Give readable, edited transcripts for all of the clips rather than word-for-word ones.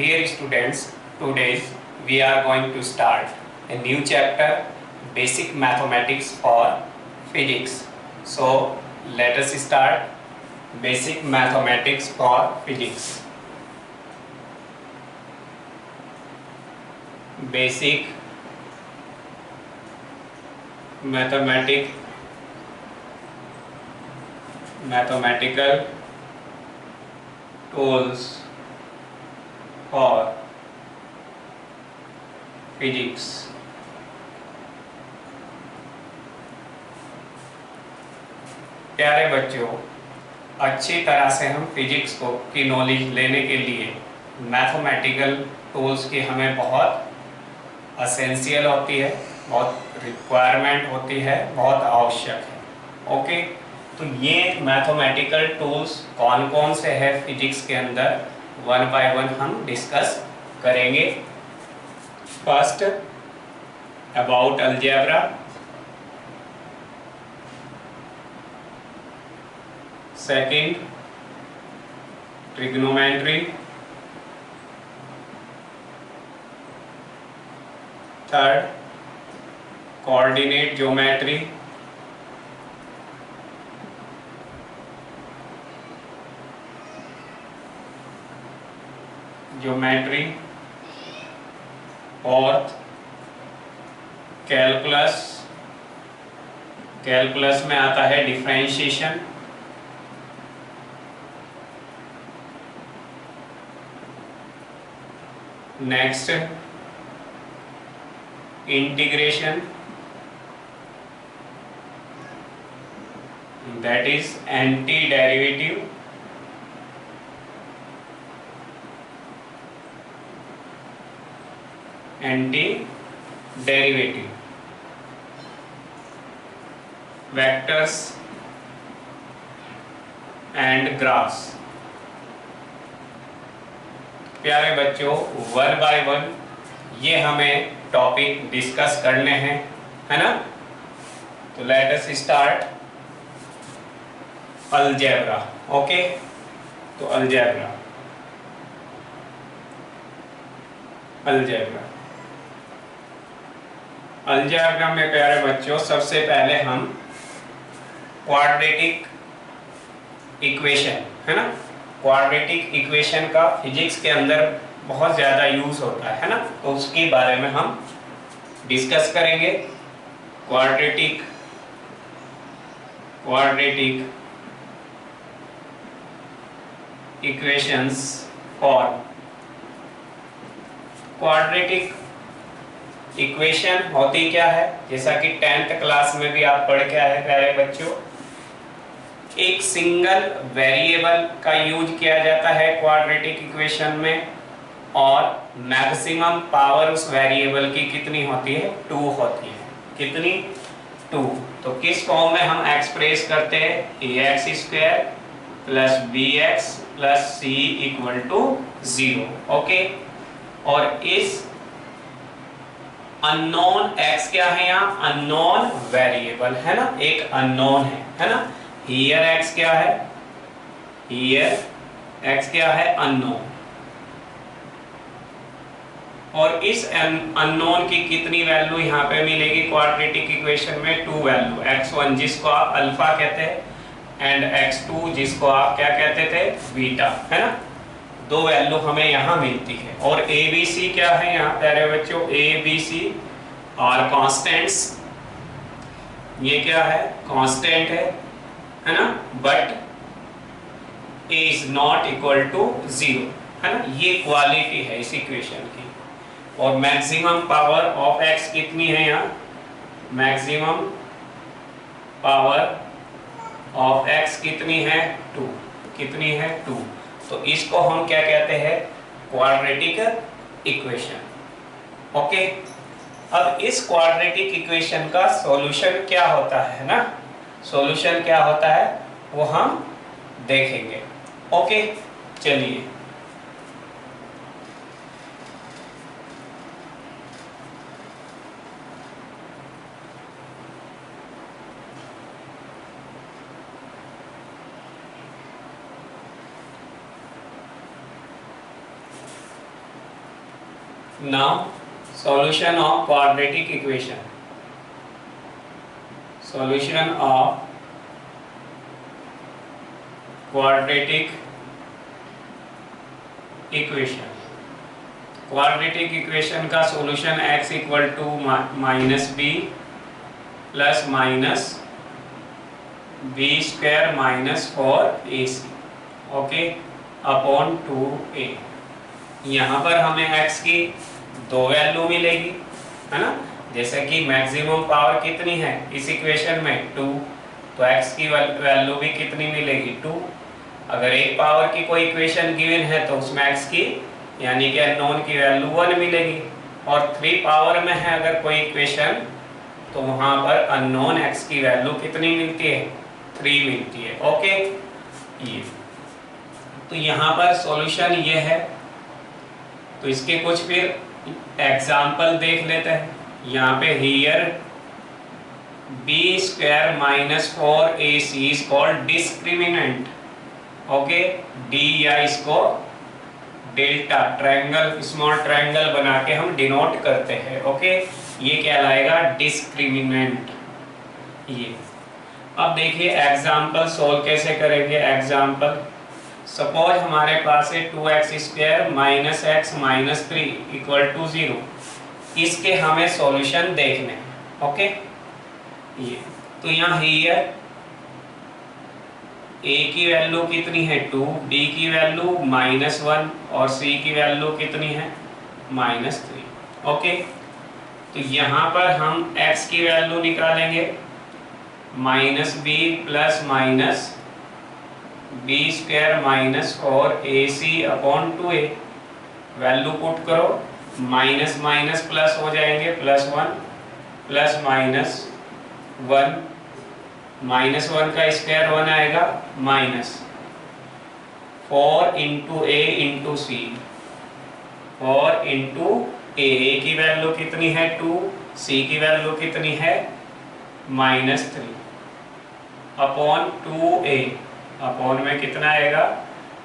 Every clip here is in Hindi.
dear students, today we are going to start a new chapter, Basic Mathematics for Physics. So let us start Basic Mathematics for Physics. Basic mathematical tools for physics. प्यारे बच्चों, अच्छी तरह से हम फिजिक्स को की नॉलेज लेने के लिए मैथमेटिकल टूल्स की हमें बहुत एसेंशियल होती है, बहुत रिक्वायरमेंट होती है, बहुत आवश्यक है। ओके, तो ये मैथमेटिकल टूल्स कौन कौन से हैं फिजिक्स के अंदर, वन बाय वन हम डिस्कस करेंगे। First, about algebra. Second, trigonometry. Third, coordinate geometry. Geometry. Fourth, calculus. Calculus में आता है differentiation. Next, integration, that is anti-derivative. Anti-derivative, vectors and graphs. प्यारे बच्चों, वन बाय वन ये हमें टॉपिक डिस्कस करने हैं, है ना। तो let us start algebra. Okay, तो अलजेब्रा अलजेब्रा में प्यारे बच्चों सबसे पहले हम क्वाड्रेटिक इक्वेशन, है ना, क्वाड्रेटिक इक्वेशन का फिजिक्स के अंदर बहुत ज़्यादा यूज होता है ना, तो उसके बारे में हम डिस्कस करेंगे। Quadratic equations for quadratic equation होती क्या है, जैसा कि 10th क्लास में भी आप पढ़ के आए प्यारे बच्चों। एक सिंगल वेरिएबल का यूज किया जाता है क्वाड्रेटिक इक्वेशन में, और मैक्सिमम पावर उस वेरिएबल की कितनी होती है, 2 होती है। कितनी, 2। तो किस फॉर्म में हम एक्सप्रेस करते हैं, ax² plus bx plus c equal to 0। Okay, और इस अननोन x क्या है, यहाँ अननोन वेरिएबल है ना, एक अननोन है ना। हियर x क्या है, हियर x क्या है, अननोन। और इस अननोन की कितनी वैल्यू यहाँ पे मिलेगी क्वाड्रेटिक इक्वेशन में, 2 वैल्यू, x1 जिसको आप अल्फा कहते हैं एंड x2 जिसको आप क्या कहते थे, बीटा, है ना। 2 वैल्यू हमें यहाँ मिलती है। और ए बी सी क्या है यहाँ प्यारे बच्चों, ए बी सी और कॉन्स्टेंट्स। ये क्या है, कांस्टेंट है ना, but A is not equal to 0, है ना। ये क्वालिटी है इस इक्वेशन की। और मैक्सिमम पावर ऑफ x कितनी है यहाँ, मैक्सिमम पावर ऑफ x कितनी है, 2। कितनी है, 2। तो इसको हम क्या कहते हैं, क्वाड्रेटिक इक्वेशन। ओके, अब इस क्वाड्रेटिक इक्वेशन का सॉल्यूशन क्या होता है ना, सॉल्यूशन क्या होता है वो हम देखेंगे। ओके, चलिए। Now solution of quadratic equation. Solution of quadratic equation. Quadratic equation का solution x equal to minus B plus minus B square minus 4ac okay upon 2a। यहाँ पर हमें x की दो वैल्यू मिलेगी, है ना। जैसे कि मैक्सिमम पावर कितनी है इस इक्वेशन में 2, तो x की वैल्यू भी कितनी मिलेगी 2। अगर एक पावर की कोई इक्वेशन गिवन है तो उसमें x की यानी कि अननोन की वैल्यू 1 मिलेगी, और 3 पावर में है अगर कोई इक्वेशन तो वहां पर अननोन x की वैल्यू कितनी मिलती है 3 मिलती है। ओके ये तो यहाँ पर सॉल्यूशन ये है। तो इसके कुछ फिर एग्जाम्पल देख लेते हैं। यहाँ पे here b square minus 4ac is called discriminant. Okay d या इसको डेल्टा ट्रायंगल स्मॉल ट्रायंगल बना के हम डिनोट करते हैं। ओके ये कहलाएगा डिस्क्रिमिनेंट। ये अब देखिए एग्जाम्पल सोल्व कैसे करेंगे। एग्जाम्पल सपोज हमारे पास है 2x square minus x minus 3 equal to 0। इसके हमें सॉल्यूशन देखने हैं। ओके ये तो यहाँ हियर a की वैल्यू कितनी है 2, b की वैल्यू -1 और c की वैल्यू कितनी है -3। ओके तो यहाँ पर हम x की वैल्यू निकालेंगे -b plus minus B square minus 4ac upon 2a। Value put करो, माइनस माइनस प्लस हो जाएंगे, +1 प्लस -1 -1 का स्क्वायर 1 आएगा -4 into a into C 4 into a की वैल्यू कितनी है 2, c की वैल्यू कितनी है -3 अपॉन 2a। अपॉन में कितना आएगा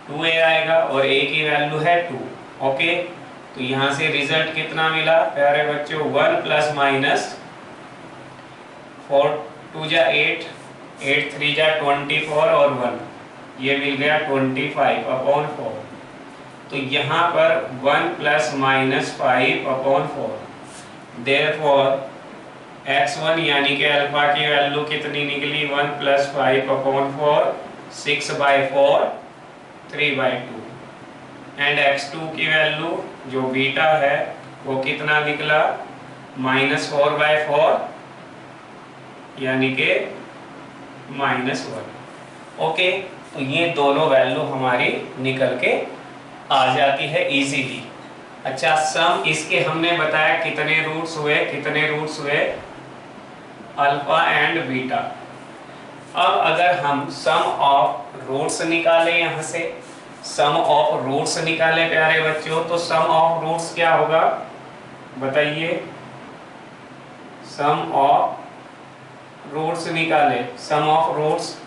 2a आएगा और a की वैल्यू है 2। ओके तो यहाँ से रिजल्ट कितना मिला प्यारे बच्चों 1 प्लस माइनस 4 2 जा 8 8 3 जा 24 और 1 ये मिल गया 25 अपॉन 4। तो यहाँ पर 1 plus minus 5 upon 4। Therefore x1 यानी कि अल्फा की वैल्यू कितनी निकली 1 प्लस 5 अपॉन 4 6/4 3/2। एंड x2 की वैल्यू जो बीटा है वो कितना निकला -4/4 यानी कि -1। ओके तो ये दोनों वैल्यू हमारी निकल के आ जाती है इजीली। अच्छा सम इसके हमने बताया कितने रूट्स हुए अल्फा एंड बीटा। अब अगर हम सम ऑफ रूट्स निकालें, यहाँ से सम ऑफ रूट्स निकालें प्यारे बच्चों, तो सम ऑफ रूट्स क्या होगा बताइए। सम ऑफ रूट्स निकाले, सम ऑफ रूट्स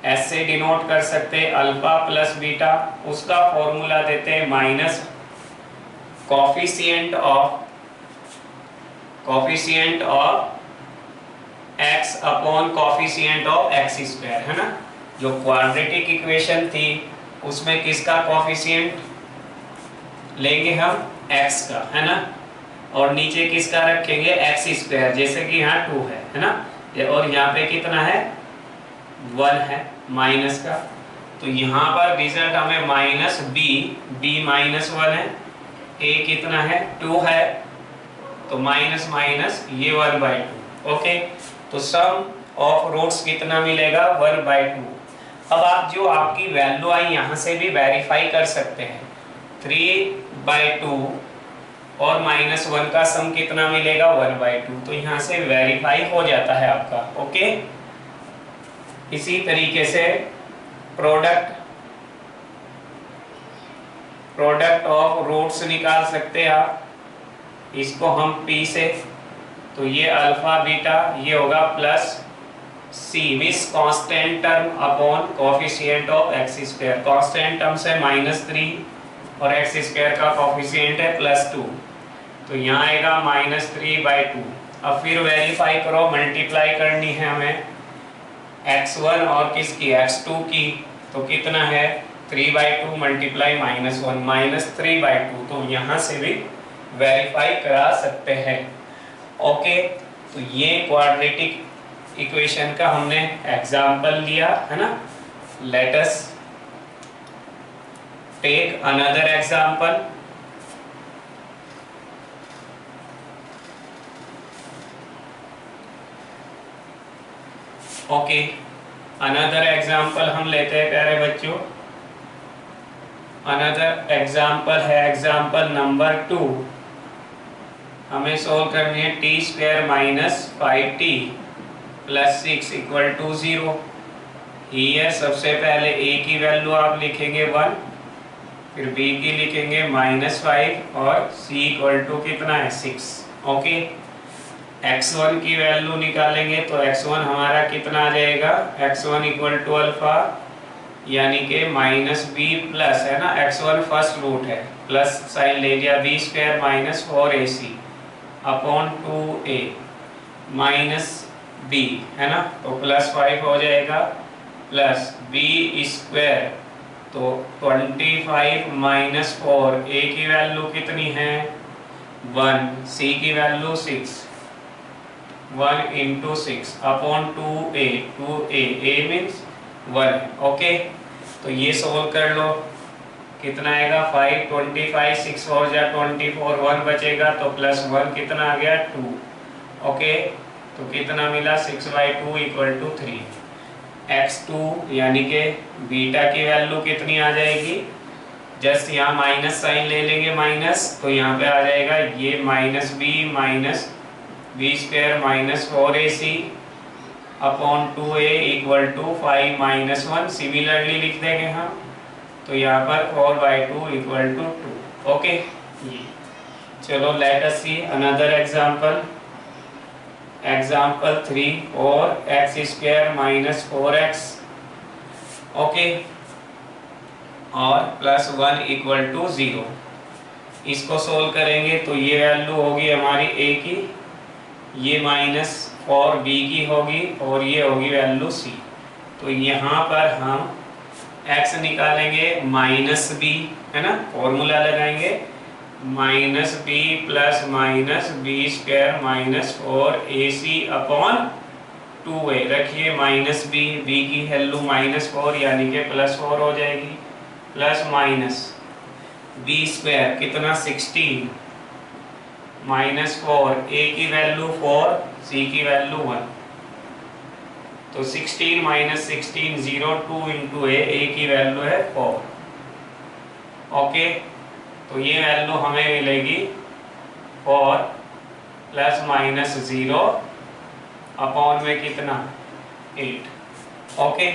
ऐसे डिनोट कर सकते हैं अल्फा प्लस बीटा। उसका फॉर्मूला देते हैं minus coefficient of x upon coefficient of x square, है ना। जो क्वाड्रेटिक इक्वेशन थी उसमें किसका कोफिशिएंट लेंगे हम x का, है ना, और नीचे किसका रखेंगे x स्क्वायर, जैसे कि यहाँ 2 है ना, और यहाँ पे कितना है 1 है माइनस का। तो यहाँ पर रिजल्ट हमें माइनस b -1 है, a कितना है 2 है, तो माइनस माइनस ये 1/2। ओके तो सम ऑफ रूट्स कितना मिलेगा 1/2। अब आप जो आपकी वैल्यू आई यहाँ से भी वेरीफाई कर सकते हैं। 3/2 और -1 का सम कितना मिलेगा 1/2, तो यहाँ से वेरीफाई हो जाता है आपका। ओके इसी तरीके से प्रोडक्ट ऑफ रूट्स निकाल सकते हैं आप। इसको हम p से, तो ये अल्फा बीटा ये होगा plus c miss constant term upon coefficient of x square. Constant term से -3 और एक्स स्क्वायर का कोफिशिएंट है +2, तो यहाँ आएगा -3/2। अब फिर वेरीफाई करो, मल्टीप्लाई करनी है हमें x1 और किसकी x2 की, तो कितना है 3/2 मल्टीप्लाई -1 -3/2, तो यहाँ से भी वेरीफाई करा सकते हैं। ओके, तो ये क्वाड्रेटिक इक्वेशन का हमने एग्जाम्पल लिया है ना। Let us take another example. Okay, another example हम लेते हैं प्यारे बच्चों। अनदर एग्जाम्पल है एग्जाम्पल नंबर 2। हमें सोल्व करनी है t² - 5t + 6 = 0। हियर सबसे पहले a की वैल्यू आप लिखेंगे 1, फिर b की लिखेंगे -5 और c = कितना है 6। ओके, x1 की वैल्यू निकालेंगे तो x1 हमारा कितना आ जाएगा, x1 = अल्फा यानी कि -b+ है ना, x1 फर्स्ट रूट है, प्लस साइन ले लिया b² - 4ac upon 2a minus b है ना, तो +5 हो जाएगा, प्लस b², तो 25 - 4, a की वैल्यू कितनी है 1, c की value 6, 1 × 6 upon 2a, a means 1। Okay, तो ये सोल्व कर लो, कितना आएगा 5, 25, 6 और 24, 1 बचेगा, तो +1 कितना आ गया 2। ओके, तो कितना मिला 6/2 = 3। x2 यानी कि बीटा की वैल्यू कितनी आ जाएगी, जस्ट यहाँ माइनस साइन ले लेंगे माइनस, तो यहाँ पे आ जाएगा ये -b² - 4ac upon 2a = 5 - 1। Similarly लिख देंगे हम, तो यहाँ पर 4/2 = 2। ओके, चलो let us see another example. Example 3 और x² - 4x। ओके, और +1 = 0। इसको सोल्व करेंगे तो ये वैल्यू होगी हमारी a की, ये -4b की होगी और ये होगी वैल्यू c। तो यहाँ पर हम x निकालेंगे -b है ना, फॉर्मूला लगाएंगे -b + -b² - 4ac upon 2a। रखिए -b की वैल्यू -4 यानी कि +4 हो जाएगी, प्लस माइनस b² कितना 16 -4, a की वैल्यू 4, c की वैल्यू 1, तो 16 - 16 0, 2 × a की वैल्यू है 4। ओके, तो ये वैल्यू हमें मिलेगी 4 ± 0 अपॉन में कितना 8। ओके,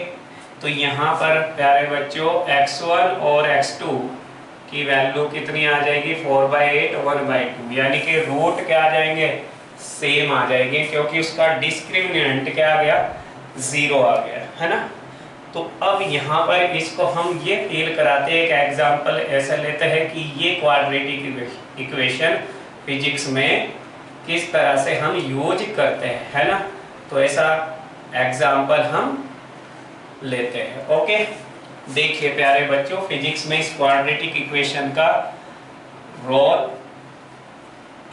तो यहाँ पर प्यारे बच्चों x1 और x2 की वैल्यू कितनी आ जाएगी 4/8 1/2, यानी कि रूट क्या आ जाएंगे सेम आ जाएंगे, क्योंकि उसका डिस्क्रिमिनेंट क्या आ गया 0 आ गया है ना। तो अब यहाँ पर इसको हम ये फील कराते हैं, एक एग्जांपल ऐसा लेते हैं कि ये क्वाड्रेटिक इक्वेशन फिजिक्स में किस तरह से हम यूज करते हैं है ना। तो ऐसा एग्जांपल हम लेते हैं। ओके, देखिए प्यारे बच्चों, फिजिक्स में इस क्वाड्रेटिक इक्वेशन का रोल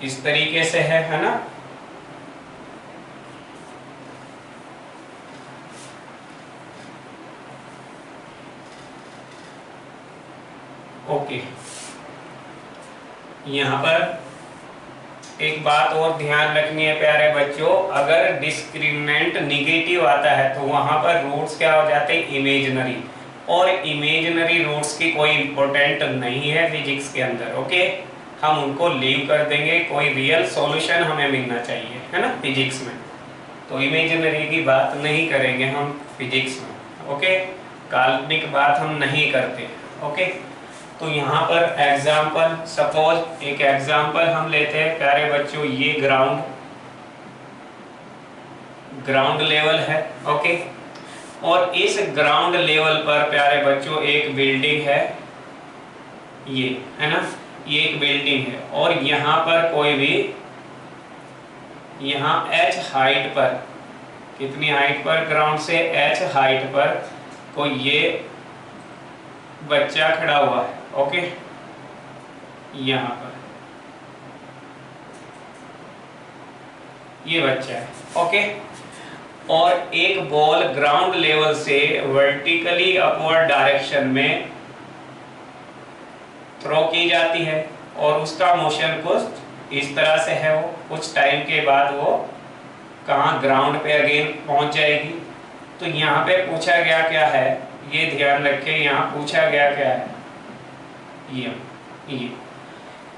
किस तरीके से है ना। ओके, यहाँ पर एक बात और ध्यान रखनी है प्यारे बच्चों, अगर डिस्क्रिमिनेंट निगेटिव आता है तो वहां पर रूट्स क्या हो जाते हैं इमेजिनरी, और इमेजिनरी रूट्स की कोई इंपॉर्टेंट नहीं है फिजिक्स के अंदर। ओके, हम उनको लीव कर देंगे, कोई रियल सॉल्यूशन हमें मिलना चाहिए है ना फिजिक्स में, तो इमेजिनरी की बात नहीं करेंगे हम फिजिक्स में। ओके, काल्पनिक बात हम नहीं करते। ओके, तो यहाँ पर एग्जाम्पल, सपोज एक एग्जाम्पल हम लेते हैं प्यारे बच्चों, ये ग्राउंड लेवल है। ओके, और इस ग्राउंड लेवल पर प्यारे बच्चों एक बिल्डिंग है, ये है ना, ये एक बिल्डिंग है और यहाँ पर कोई भी, यहाँ h हाइट पर, कितनी हाइट पर, ग्राउंड से h हाइट पर कोई ये बच्चा खड़ा हुआ है, ओके, यहाँ पर ये बच्चा है, ओके। और एक बॉल ग्राउंड लेवल से वर्टिकली अपवर्ड डायरेक्शन में थ्रो की जाती है और उसका मोशन कुछ इस तरह से है, वो कुछ टाइम के बाद वो कहाँ, ग्राउंड पे अगेन पहुंच जाएगी। तो यहाँ पे पूछा गया क्या है, ये ध्यान रखें, यहाँ पूछा गया क्या है, ये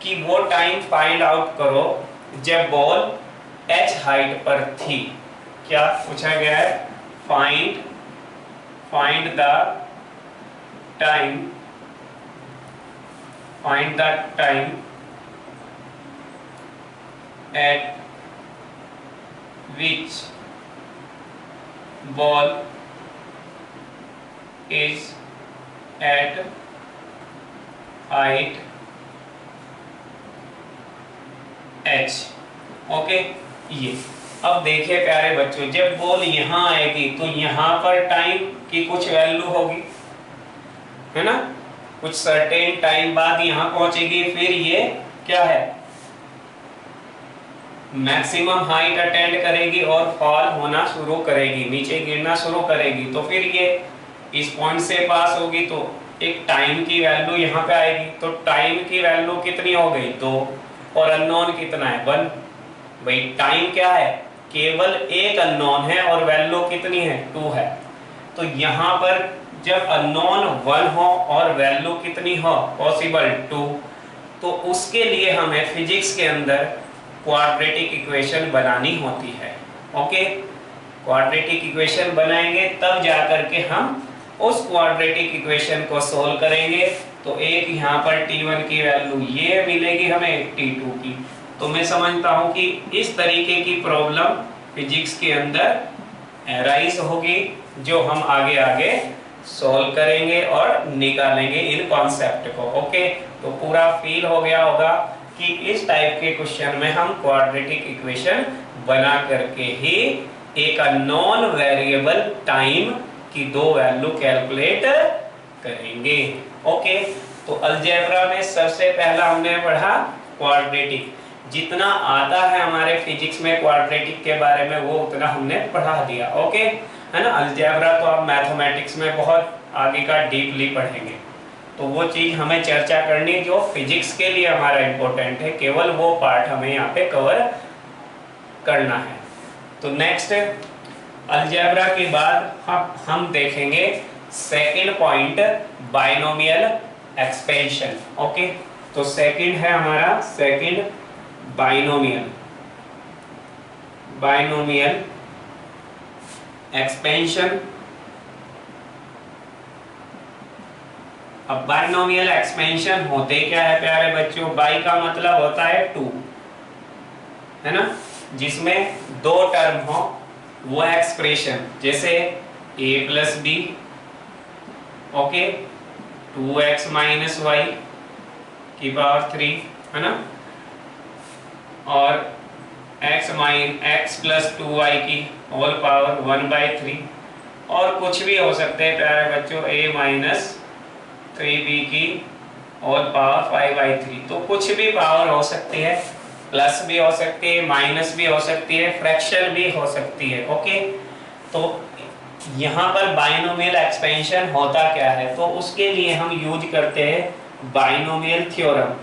कि वो टाइम फाइंड आउट करो जब बॉल h हाइट पर थी। क्या पूछा गया है, find the time at which ball is at height h, okay. ये अब देखिए प्यारे बच्चों, जब बॉल यहाँ आएगी तो यहाँ पर टाइम की कुछ वैल्यू होगी, है ना, कुछ सर्टेन टाइम बाद यहाँ पहुंचेगी, फिर ये क्या है, मैक्सिमम हाइट अटेंड करेगी और फॉल होना शुरू करेगी, नीचे गिरना शुरू करेगी। तो फिर ये इस पॉइंट से पास होगी तो एक टाइम की वैल्यू यहाँ पे आएगी। तो टाइम की वैल्यू कितनी हो गई, 2, और अननोन कितना है, 1। भाई टाइम क्या है, केवल एक अननोन है और वैल्यू कितनी है, 2 है। तो यहाँ पर जब अननोन 1 हो और वैल्यू कितनी हो, पॉसिबल 2, तो उसके लिए हमें फिजिक्स के अंदर क्वाड्रेटिक इक्वेशन बनानी होती है, ओके। क्वाड्रेटिक इक्वेशन बनाएंगे तब जाकर के हम उस क्वाड्रेटिक इक्वेशन को सोल्व करेंगे। तो एक यहाँ पर t1 की वैल्यू ये मिलेगी हमें, t2 की। तो मैं समझता हूँ कि इस तरीके की प्रॉब्लम फिजिक्स के अंदर अराइज होगी, जो हम आगे आगे सोल्व करेंगे और निकालेंगे इन कॉन्सेप्ट को, ओके। तो पूरा फील हो गया होगा कि इस टाइप के क्वेश्चन में हम क्वाड्रेटिक इक्वेशन बना करके ही एक अननोन वेरिएबल टाइम की 2 वैल्यू कैलकुलेट करेंगे, ओके। तो अलजेब्रा में सबसे पहला हमने पढ़ा क्वाड्रेटिक। जितना आता है हमारे फिजिक्स में क्वाड्रेटिक के बारे में वो उतना हमने पढ़ा दिया, ओके, है ना। अलजेब्रा तो आप मैथमेटिक्स में बहुत आगे का डीपली पढ़ेंगे, तो वो चीज हमें चर्चा करनी जो फिजिक्स के लिए हमारा इम्पोर्टेंट है, केवल वो पार्ट हमें यहाँ पे कवर करना है। तो नेक्स्ट अलजेब्रा के बाद हम देखेंगे second point, binomial expansion, okay. तो सेकंड है हमारा, सेकंड बाइनोमियल एक्सपेंशन। अब बाइनोमियल एक्सपेंशन होते क्या है प्यारे बच्चों, बाई का मतलब होता है 2, है ना, जिसमें 2 टर्म हो, वो एक्सप्रेशन जैसे a plus B, okay, 2x minus Y की पावर 3, है ना, और x प्लस 2y की होल पावर 1/3, और कुछ भी हो सकते हैं प्यारे बच्चों, a माइनस 3b की होल पावर 5/3। तो कुछ भी पावर हो सकती है, प्लस भी हो सकती है, माइनस भी हो सकती है, फ्रैक्शन भी हो सकती है, ओके। तो यहाँ पर बाइनोमियल एक्सपेंशन होता क्या है, तो उसके लिए हम यूज करते हैं binomial theorem,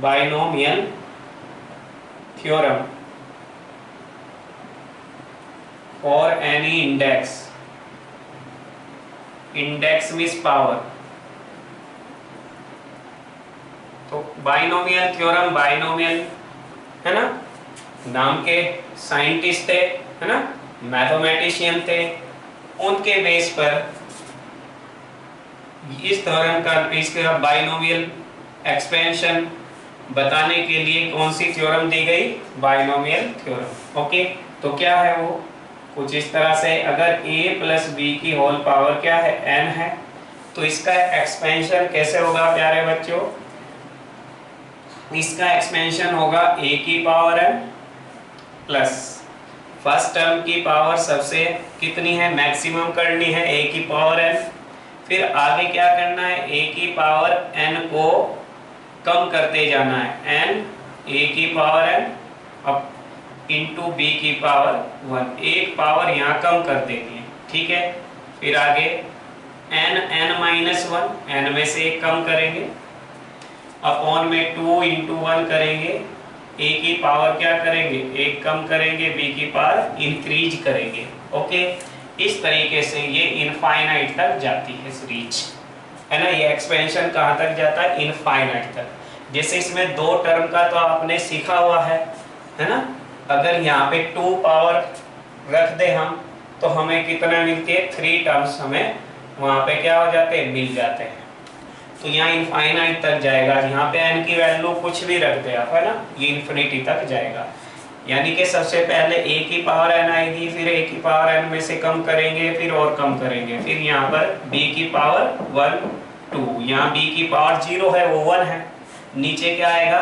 binomial theorem for any index means power. तो बाइनोमियल थ्योरम, बाइनोमियल, है ना, नाम के साइंटिस्ट थे, है ना, मैथमेटिशियन थे, उनके बेस पर इस थ्योरम का, इसका बाइनोमियल एक्सपेंशन बताने के लिए कौन सी थ्योरम दी गई, बाइनोमियल थ्योरम, ओके। तो क्या है वो, कुछ इस तरह से, अगर a प्लस बी की होल पावर क्या है, n है, तो इसका एक्सपेंशन कैसे होगा प्यारे बच्चों? इसका एक्सपेंशन होगा a की power n plus first term की पावर सबसे कितनी है, मैक्सिमम करनी है, a की पावर n। फिर आगे क्या करना है, a की पावर n को कम करते जाना है, n a की पावर n अब इंटू b की पावर 1, एक पावर यहाँ कम कर देनी है, ठीक है। फिर आगे n माइनस 1, n में से एक कम करेंगे, अपॉन में 2 इंटू 1 करेंगे, a की पावर क्या करेंगे, एक कम करेंगे, b की पावर इंक्रीज करेंगे। ओके, इस तरीके से ये इनफाइनाइट तक जाती है रीच, है ना। ये एक्सपेंशन कहाँ तक जाता है, इनफाइनाइट तक। जैसे इसमें दो टर्म का तो आपने सीखा हुआ है ना। अगर यहाँ पे 2 पावर रख दे हम तो हमें कितना मिलती है, 3 टर्म्स हमें वहाँ पे क्या हो जाते हैं, मिल जाते हैं। तो यहाँ इनफाइनाइट तक जाएगा, यहाँ पे n की वैल्यू कुछ भी रख दे आप, है ना, ये इन्फिनिटी तक जाएगा। यानी कि सबसे पहले a की पावर n आएगी, फिर a की पावर n में से कम करेंगे, फिर और कम करेंगे, फिर यहाँ पर b की पावर 1 2, यहाँ b की पावर 0 है, वो 1 है। नीचे क्या आएगा,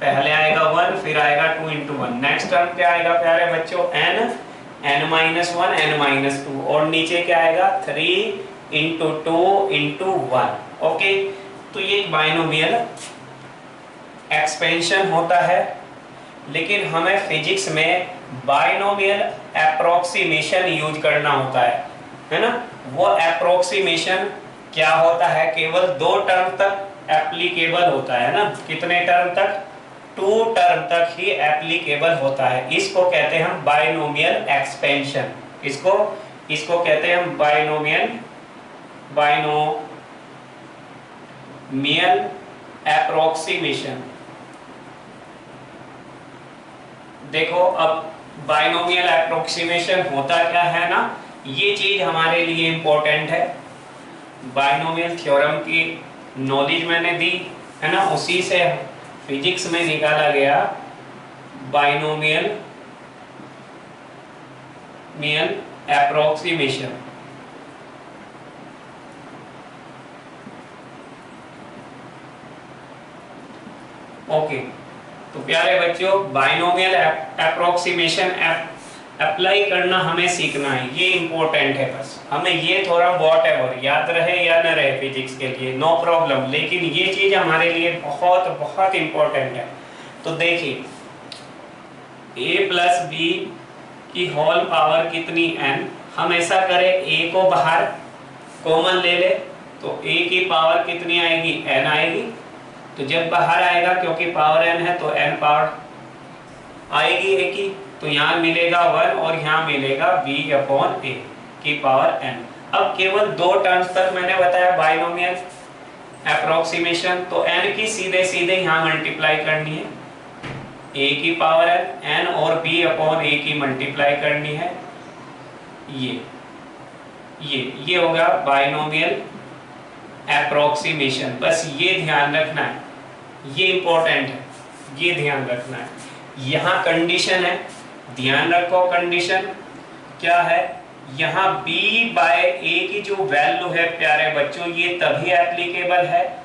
पहले आएगा 1, फिर आएगा 2 इंटू 1। नेक्स्ट टर्म क्या आएगा प्यारे बच्चों, n माइनस 1 n माइनस 2, और नीचे क्या आएगा 3 इंटू 2 इंटू 1। ओके, तो ये बाइनोमियल एक्सपेंशन होता है, लेकिन हमें फिजिक्स में बाइनोमियल एप्रोक्सीमेशन यूज करना होता है ना। वो एप्रोक्सीमेशन क्या होता है, केवल 2 टर्म तक एप्लीकेबल होता है ना। कितने टर्म तक, 2 टर्म तक ही एप्लीकेबल होता है। इसको कहते हैं हम बाइनोमियल एक्सपेंशन। इसको कहते हैं हम बाइनोमियल एप्रोक्सीमेशन। देखो अब बाइनोमियल एप्रोक्सीमेशन होता क्या है ना, ये चीज हमारे लिए इंपॉर्टेंट है। बाइनोमियल थ्योरम की नॉलेज मैंने दी है ना, उसी से फिजिक्स में निकाला गया बाइनोमियल एप्रोक्सीमेशन। ओके, तो प्यारे बच्चों बाइनोमियल एप्रोक्सीमेशन अप्लाई करना हमें सीखना है, ये इंपॉर्टेंट है। बस हमें ये थोड़ा वॉटएवर याद रहे या न रहे फिजिक्स के लिए नो प्रॉब्लम, लेकिन ये चीज हमारे लिए बहुत बहुत इंपॉर्टेंट है। तो देखिए a प्लस बी की होल पावर कितनी n, हम ऐसा करें a को बाहर कॉमन ले ले तो a की पावर कितनी आएगी, n आएगी। तो जब बाहर आएगा, क्योंकि पावर n है तो n पावर आएगी a की, तो यहाँ मिलेगा 1 और यहाँ मिलेगा b अपॉन a की पावर n। अब केवल 2 टर्म्स तक मैंने बताया बाइनोमियल एप्रोक्सीमेशन, तो n की सीधे सीधे यहाँ मल्टीप्लाई करनी है, a की पावर n और b अपॉन a की मल्टीप्लाई करनी है। ये होगा बाइनोमियल एप्रोक्सीमेशन। बस ये ध्यान रखना है, ये इंपॉर्टेंट है, ये ध्यान रखना है। यहाँ कंडीशन है, ध्यान रखो कंडीशन क्या है, यहाँ b बाय a की जो वैल्यू है प्यारे बच्चों, ये तभी एप्लीकेबल है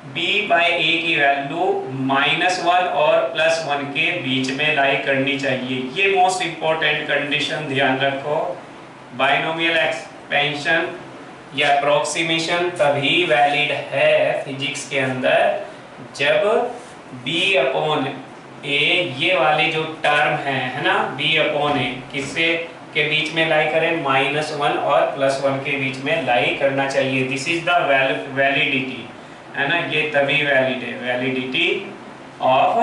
b बाय a की वैल्यू -1 और +1 के बीच में लाई करनी चाहिए। ये मोस्ट इंपॉर्टेंट कंडीशन ध्यान रखो। बाइनोमियल एक्सपेंशन या अप्रोक्सीमेशन तभी वैलिड है फिजिक्स के अंदर जब b अपॉन a, ये वाले जो टर्म है ना, b अपॉन a किससे के बीच में लाई करें, -1 और +1 के बीच में लाई करना चाहिए। दिस इज द वैलिडिटी, है ना, ये तभी वैलिड है, validity of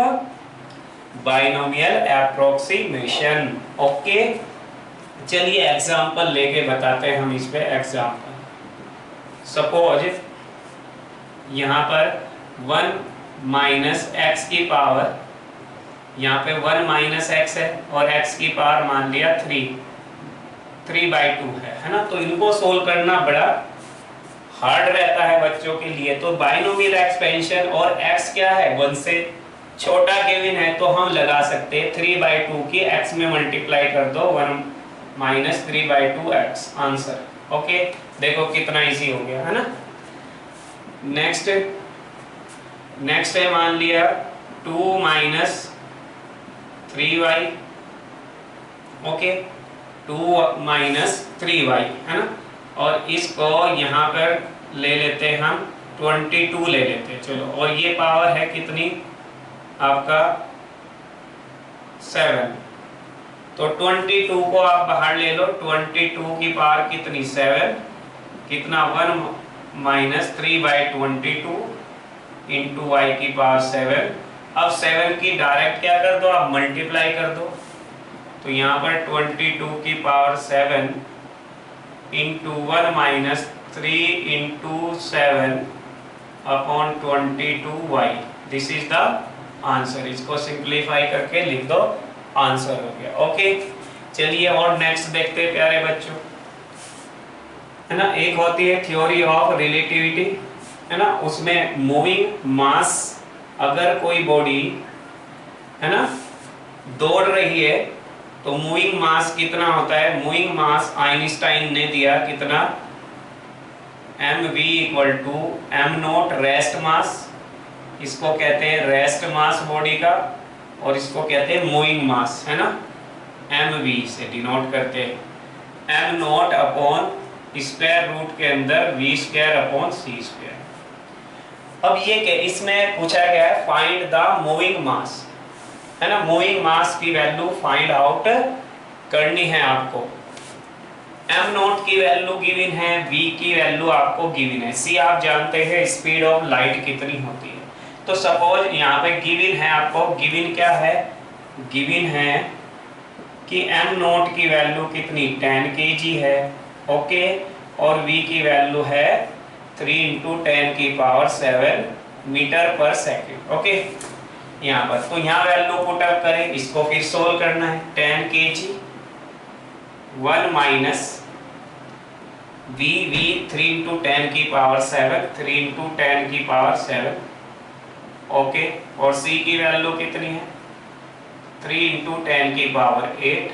binomial approximation. Okay, चलिए एग्जांपल लेके बताते हैं हम इस पे एग्जांपल। सपोज यहाँ पर 1 माइनस एक्स की पावर, यहाँ पे 1 माइनस एक्स है और x की पावर मान लिया 3/2 है ना। तो इनको सोल्व करना बड़ा हार्ड रहता है बच्चों के लिए। तो बाइनोमियल एक्सपेंशन और x क्या है, 1 से छोटा गिवन है, तो हम लगा सकते हैं 3/2 की x में मल्टीप्लाई कर दो, 1 माइनस 3/2 x आंसर। ओके, देखो कितना इजी हो गया है ना। नेक्स्ट है मान लिया 2 minus 3y, okay 2 minus 3y है ना, और इसको यहाँ पर ले लेते हैं हम 22 ले लेते हैं, चलो, और ये पावर है कितनी आपका 7, तो 22 को आप बाहर ले लो, 22 की पावर कितनी 7, कितना 1 माइनस 3/22 इंटू वाई की पावर 7। अब 7 की डायरेक्ट क्या कर दो आप मल्टीप्लाई कर दो, तो यहाँ पर 22 की power 7 into 1 minus 3 into 7 upon 22y, this is the answer. इसको सिंप्लीफाई करके लिख दो, आंसर हो गया। ओके, चलिए और नेक्स्ट देखते हैं प्यारे बच्चों, है ना। एक होती है थ्योरी ऑफ रिलेटिविटी, है ना, उसमें मूविंग मास, अगर कोई बॉडी है ना दौड़ रही है तो मूविंग मास कितना होता है, मूविंग मास आइंस्टाइन ने दिया कितना, mv equal to m not rest mass, इसको कहते हैं रेस्ट मास बॉडी का, और इसको कहते हैं मूविंग मास, है ना, mv से डिनोट करते हैं, m not upon square root के अंदर v square upon c square. अब ये के इसमें पूछा गया है फाइंड द मूविंग मास, है ना, मूविंग मास की वैल्यू फाइंड आउट करनी है आपको। m नॉट की वैल्यू गिवन है, v की वैल्यू आपको गिवन है, c आप जानते हैं स्पीड ऑफ लाइट कितनी होती है। तो सपोज यहाँ पे गिवन है आपको, गिवन क्या है, गिवन है कि m नॉट की वैल्यू कितनी 10 kg है, ओके, और v की वैल्यू है 3 इंटू 10 की पावर 7 मीटर पर सेकेंड, ओके। यहाँ पर तो यहाँ वैल्यू पुट अप करें, इसको फिर सोल्व करना है, 10 kg 1 माइनस v 3 इंटू 10 की पावर 7, 3 इंटू 10 की पावर 7, ओके, और c की वैल्यू कितनी है 3 इंटू 10 की पावर 8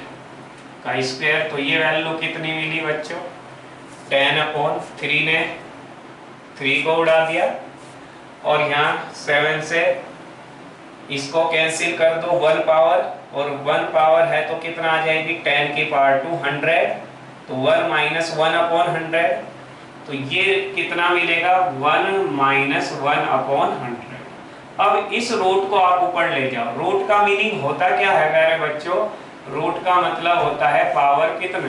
का स्क्वायर, तो ये वैल्यू कितनी मिली बच्चों 10 अपॉन 3 ने 3 को उड़ा दिया, और यहाँ 7 से इसको कैंसिल कर दो 1 पावर, और 1 पावर है तो कितना आ जाएगी 10 की पावर 2 100, तो 1 माइनस 1 अपॉन 100, तो ये कितना मिलेगा 1 माइनस 1 अपॉन 100। अब इस रूट को आप ऊपर ले जाओ, रूट का मीनिंग होता क्या है प्यारे बच्चों, रूट का मतलब होता है पावर कितना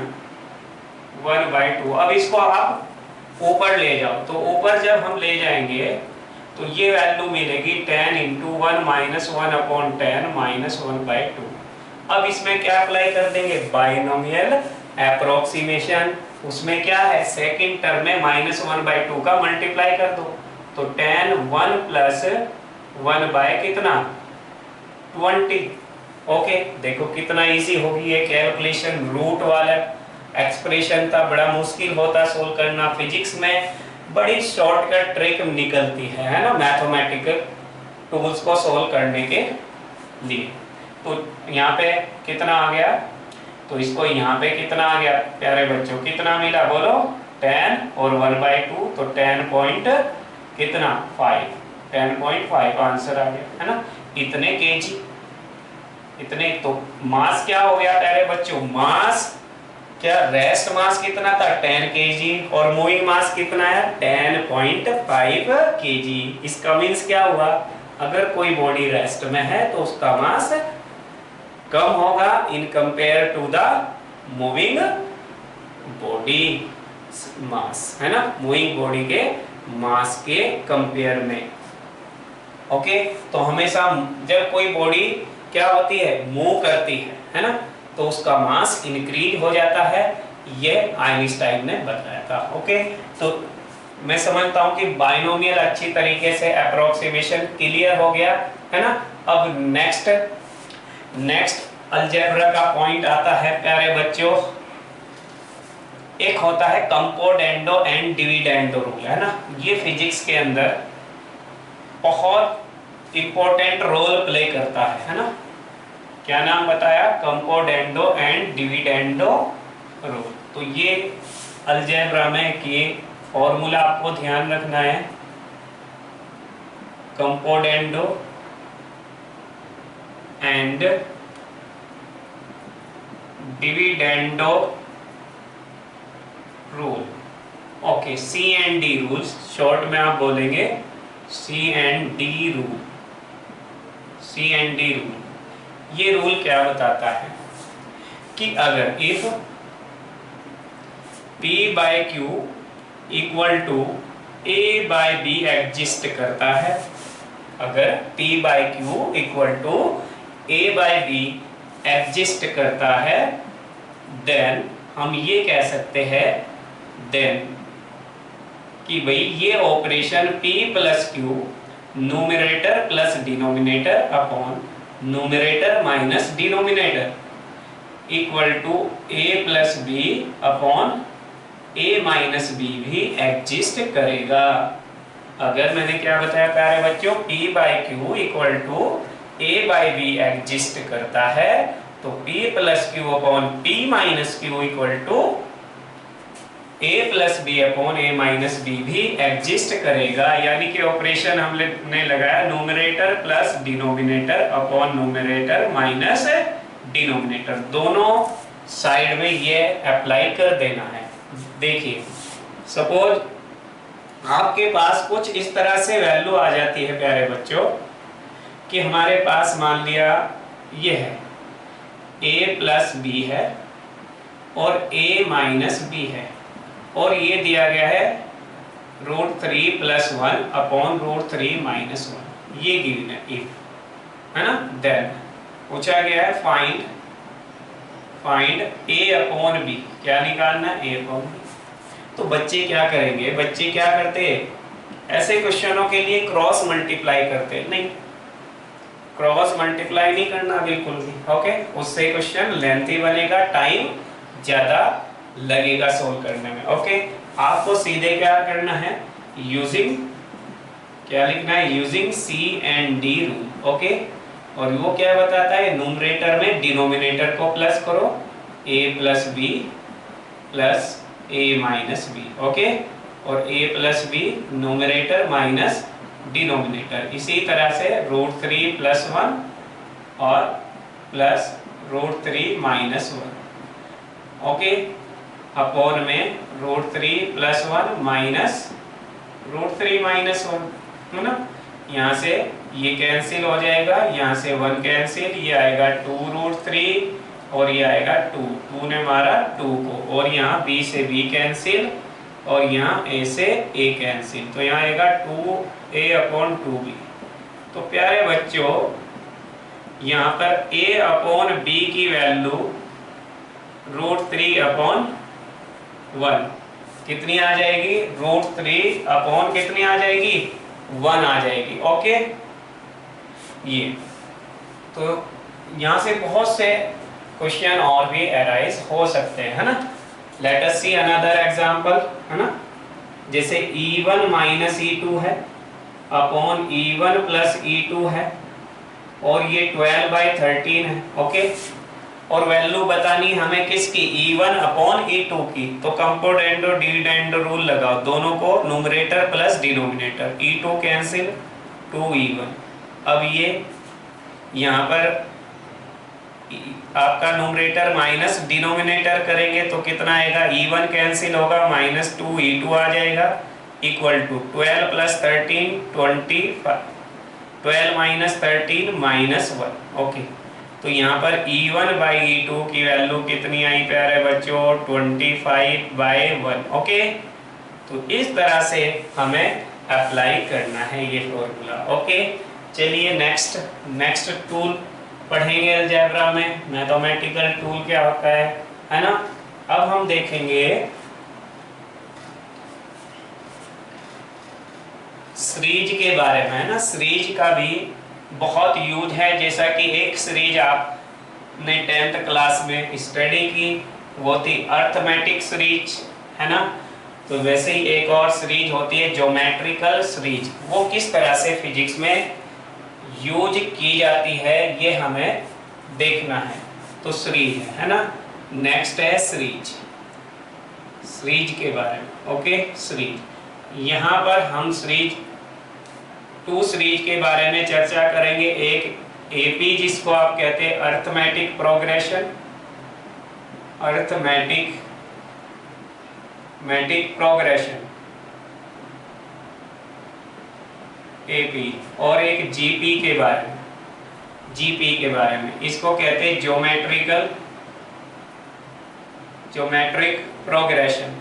1/2। अब इसको आप ऊपर ले जाओ, तो ऊपर जब हम ले जाएंगे तो ये वैल्यू मिलेगी 10 इंटू 1 माइनस 1 अपॉन 10 माइनस 1/2। अब इसमें क्या अप्लाई कर देंगे बाइनोमियल एप्रोक्सीमेशन, उसमें क्या है सेकंड टर्म में माइनस 1/2 का मल्टीप्लाई कर दो, तो 10 1 प्लस 1 बाय कितना 20, ओके। देखो कितना इजी होगी ये कैलकुलेशन, रूट वाला एक्सप्रेशन था, बड़ा मुश्किल होता सोल्व करना, फिजिक्स में बड़ी शॉर्टकट ट्रिक निकलती है ना, मैथमेटिकल टूल्स को सोल्व करने के लिए। तो यहाँ पे कितना आ गया, तो इसको यहाँ पे कितना आ गया प्यारे बच्चों, कितना मिला बोलो 10 और 1/2, तो 10 पॉइंट कितना 5, 10.5 आंसर आ गया, है ना, इतने केजी, इतने। तो मास क्या हो गया प्यारे बच्चों, मास क्या रेस्ट मास कितना था 10 kg, और मूविंग मास कितना है 10.5 kg। इसका मीन्स क्या हुआ, अगर कोई बॉडी रेस्ट में है तो उसका मास कम होगा in compare to the moving body mass, है ना, मूविंग बॉडी के मास के कंपेयर में, ओके। तो हमेशा जब कोई बॉडी क्या होती है मूव करती है ना, तो उसका मास इंक्रीज हो जाता है, ये आइंस्टाइन ने बताया था, ओके। तो मैं समझता हूं कि बाइनोमियल अच्छी तरीके से अप्रोक्सीमेशन क्लियर हो गया, है ना। अब नेक्स्ट अलजेब्रा का पॉइंट आता है प्यारे बच्चों, एक होता है कंपोनेंडो एंड डिविडेंडो रूल, है ना, ये फिजिक्स के अंदर बहुत इंपॉर्टेंट रोल प्ले करता है ना। क्या नाम बताया, कंपोनेंडो एंड डिविडेंडो रूल। तो ये अलजेब्रा में कि फॉर्मूला आपको ध्यान रखना है, componendo and dividendo rule. Okay, C and D rules, short में आप बोलेंगे C and D rule. C and D rule, ये रूल क्या बताता है कि अगर if P by Q equal to A by B exist करता है, अगर P by Q equal to A by B exist करता है, देन हम ये कह सकते हैं देन कि भाई ये operation P plus Q numerator plus denominator upon numerator minus denominator equal to A plus B upon A minus B भी एग्जिस्ट करेगा। अगर मैंने क्या बताया प्यारे बच्चों, P by Q equal to A बाई B एग्जिस्ट करता है, तो P plus Q upon P minus Q equal to A plus B upon A minus B भी एग्जिस्ट करेगा। यानी कि ऑपरेशन हमने लगाया numerator plus denominator upon numerator minus denominator, दोनों साइड में ये अप्लाई कर देना है। देखिए, सपोज आपके पास कुछ इस तरह से वैल्यू आ जाती है प्यारे बच्चों कि हमारे पास मान लिया ये है A प्लस B है और A माइनस B है, और ये दिया गया है √3 प्लस 1 अपॉन √3 माइनस 1, ये गिवन है इफ, है ना। देन पूछा गया है फाइंड A अपॉन B, क्या निकालना है A अपॉन B। तो बच्चे क्या करेंगे, बच्चे क्या करते हैं, ऐसे क्वेश्चनों के लिए क्रॉस मल्टीप्लाई करते हैं, नहीं क्रॉस मल्टीप्लाई नहीं करना बिल्कुल भी, ओके, उससे क्वेश्चन लेंथी बनेगा, टाइम ज्यादा लगेगा सोल्व करने में। ओके, आपको सीधे क्या करना है, यूजिंग क्या लिखना है, using C and D rule. Okay, और वो क्या बताता है, न्यूमरेटर में डिनोमिनेटर को प्लस करो, A plus B plus A minus B। Okay, और A plus B numerator minus denominator, इसी तरह से √3 प्लस 1 और प्लस √3 माइनस 1। ओके, अपॉन में √3 प्लस 1 माइनस √3 माइनस 1, है ना। यहाँ से ये कैंसिल हो जाएगा, यहाँ से 1 कैंसिल, ये आएगा 2√3 और ये आएगा 2 ने मारा 2 को, और यहाँ B से B कैंसिल और यहाँ A से A कैंसिल, तो यहाँ आएगा 2A अपॉन 2B। तो प्यारे बच्चों यहाँ पर A अपॉन B की वैल्यू √3 अपॉन 1 कितनी आ जाएगी, √3 अपॉन कितनी आ जाएगी, 1 आ जाएगी। ओके, ये तो यहाँ से बहुत से क्वेश्चन और भी अराइज हो सकते हैं, है ना। लेट अस सी अनदर एग्जांपल, है ना। जैसे E1 माइनस E2 है अपॉन E1 प्लस E2 है, और ये 12/13 है। ओके, और वैल्यू बतानी हमें किसकी, E1 अपॉन E2 की, तो कंपोनेंडो डिविडेंडो रूल लगाओ, दोनों को numerator plus denominator, E2 cancel 2E1। अब ये यहाँ पर आपका न्यूमरेटर माइनस डिनोमिनेटर करेंगे तो कितना आएगा, E1 कैंसिल होगा, -2E2 आ जाएगा, equal to 12 plus 13 25, 12 minus 13 minus 1। Okay, तो यहाँ पर E1 बाई E2 की वैल्यू कितनी आई प्यारे बच्चों, 25/1। ओके, तो इस तरह से हमें अप्लाई करना है ये फॉर्मूला। ओके, चलिए नेक्स्ट टूल पढ़ेंगे अलजेब्रा में, मैथमेटिकल टूल क्या होता है ना। अब हम देखेंगे सीरीज के बारे में, है ना। सीरीज का भी बहुत यूज है, जैसा कि एक सीरीज आपने 10th क्लास में स्टडी की, वो थी अर्थमेटिक सीरीज, है ना। तो वैसे ही एक और सीरीज होती है ज्योमेट्रिकल सीरीज, वो किस तरह से फिजिक्स में यूज की जाती है ये हमें देखना है। तो सीरीज है ना। नेक्स्ट है सीरीज के बारे में। ओके, सीरीज, यहाँ पर हम सीरीज टू सीरीज के बारे में चर्चा करेंगे। एक एपी जिसको आप कहते हैं arithmetic progression, arithmetic progression AP, और एक जीपी के बारे में, जीपी के बारे में, इसको कहते हैं ज्योमेट्रिक प्रोग्रेशन।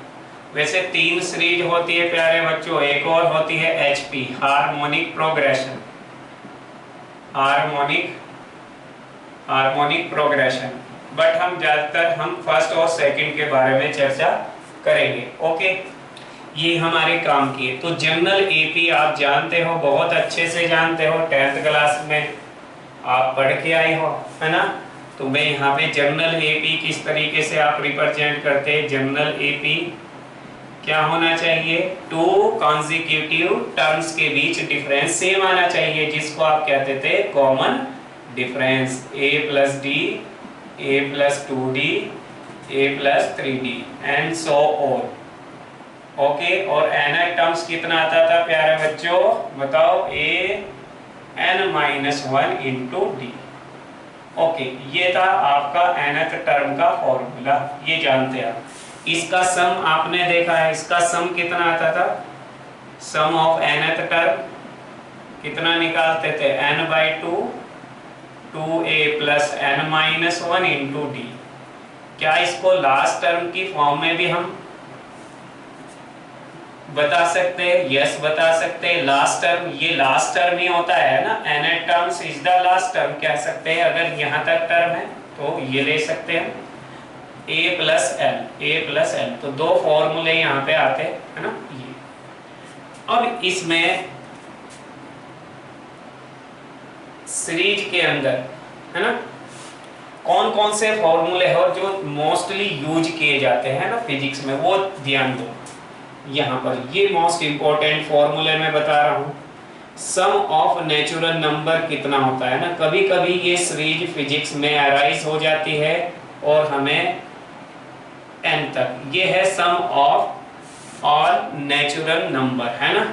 वैसे 3 सीरीज होती है प्यारे बच्चों, एक और होती है HP, harmonic progression, harmonic progression, but हम ज्यादातर फर्स्ट और सेकंड के बारे में चर्चा करेंगे। ओके, ये हमारे काम की है। तो जनरल एपी आप जानते हो, बहुत अच्छे से जानते हो, 10th क्लास में आप पढ़ के आए हो, है ना। तो मैं यहाँ पे जनरल एपी किस तरीके से आप रिप्रेजेंट करते हैं। जनरल एपी क्या होना चाहिए, 2 कॉन्जिक्यूटिव टर्म्स के बीच डिफरेंस सेम आना चाहिए, जिसको आप कहते थे common difference, a + d, a + 2d, a + 3d and so on. Okay, और nth टर्म्स कितना आता था प्यारे बच्चों, बताओ, an-1 × d। ओके, ये था आपका nth टर्म का फॉर्मूला, ये जानते हैं आप। इसका सम आपने देखा है, इसका सम कितना आता था, सम ऑफ nth टर्म कितना निकालते थे, n/2 2a + n-1 × d। क्या इसको लास्ट टर्म की फॉर्म में भी हम बता सकते हैं? यस, बता सकते हैं। लास्ट टर्म, ये लास्ट टर्म ही होता है ना, nth terms is the last term कह सकते हैं। अगर यहाँ तक टर्म है तो ये ले सकते हैं a + l, तो 2 फॉर्मूले यहाँ पे आते हैं, है ना। ये अब इसमें सीरीज के अंदर, है ना, कौन कौन से फॉर्मूले हो जो मोस्टली यूज किए जाते हैं ना फिजिक्स में, वो ध्यान दो। यहाँ पर ये मोस्ट इंपॉर्टेंट फॉर्मूले मैं बता रहा हूँ। सम ऑफ नेचुरल नंबर कितना होता है ना, कभी कभी ये सीरीज फिजिक्स में अराइज हो जाती है और हमें n तक, ये है sum of all natural number, है ना।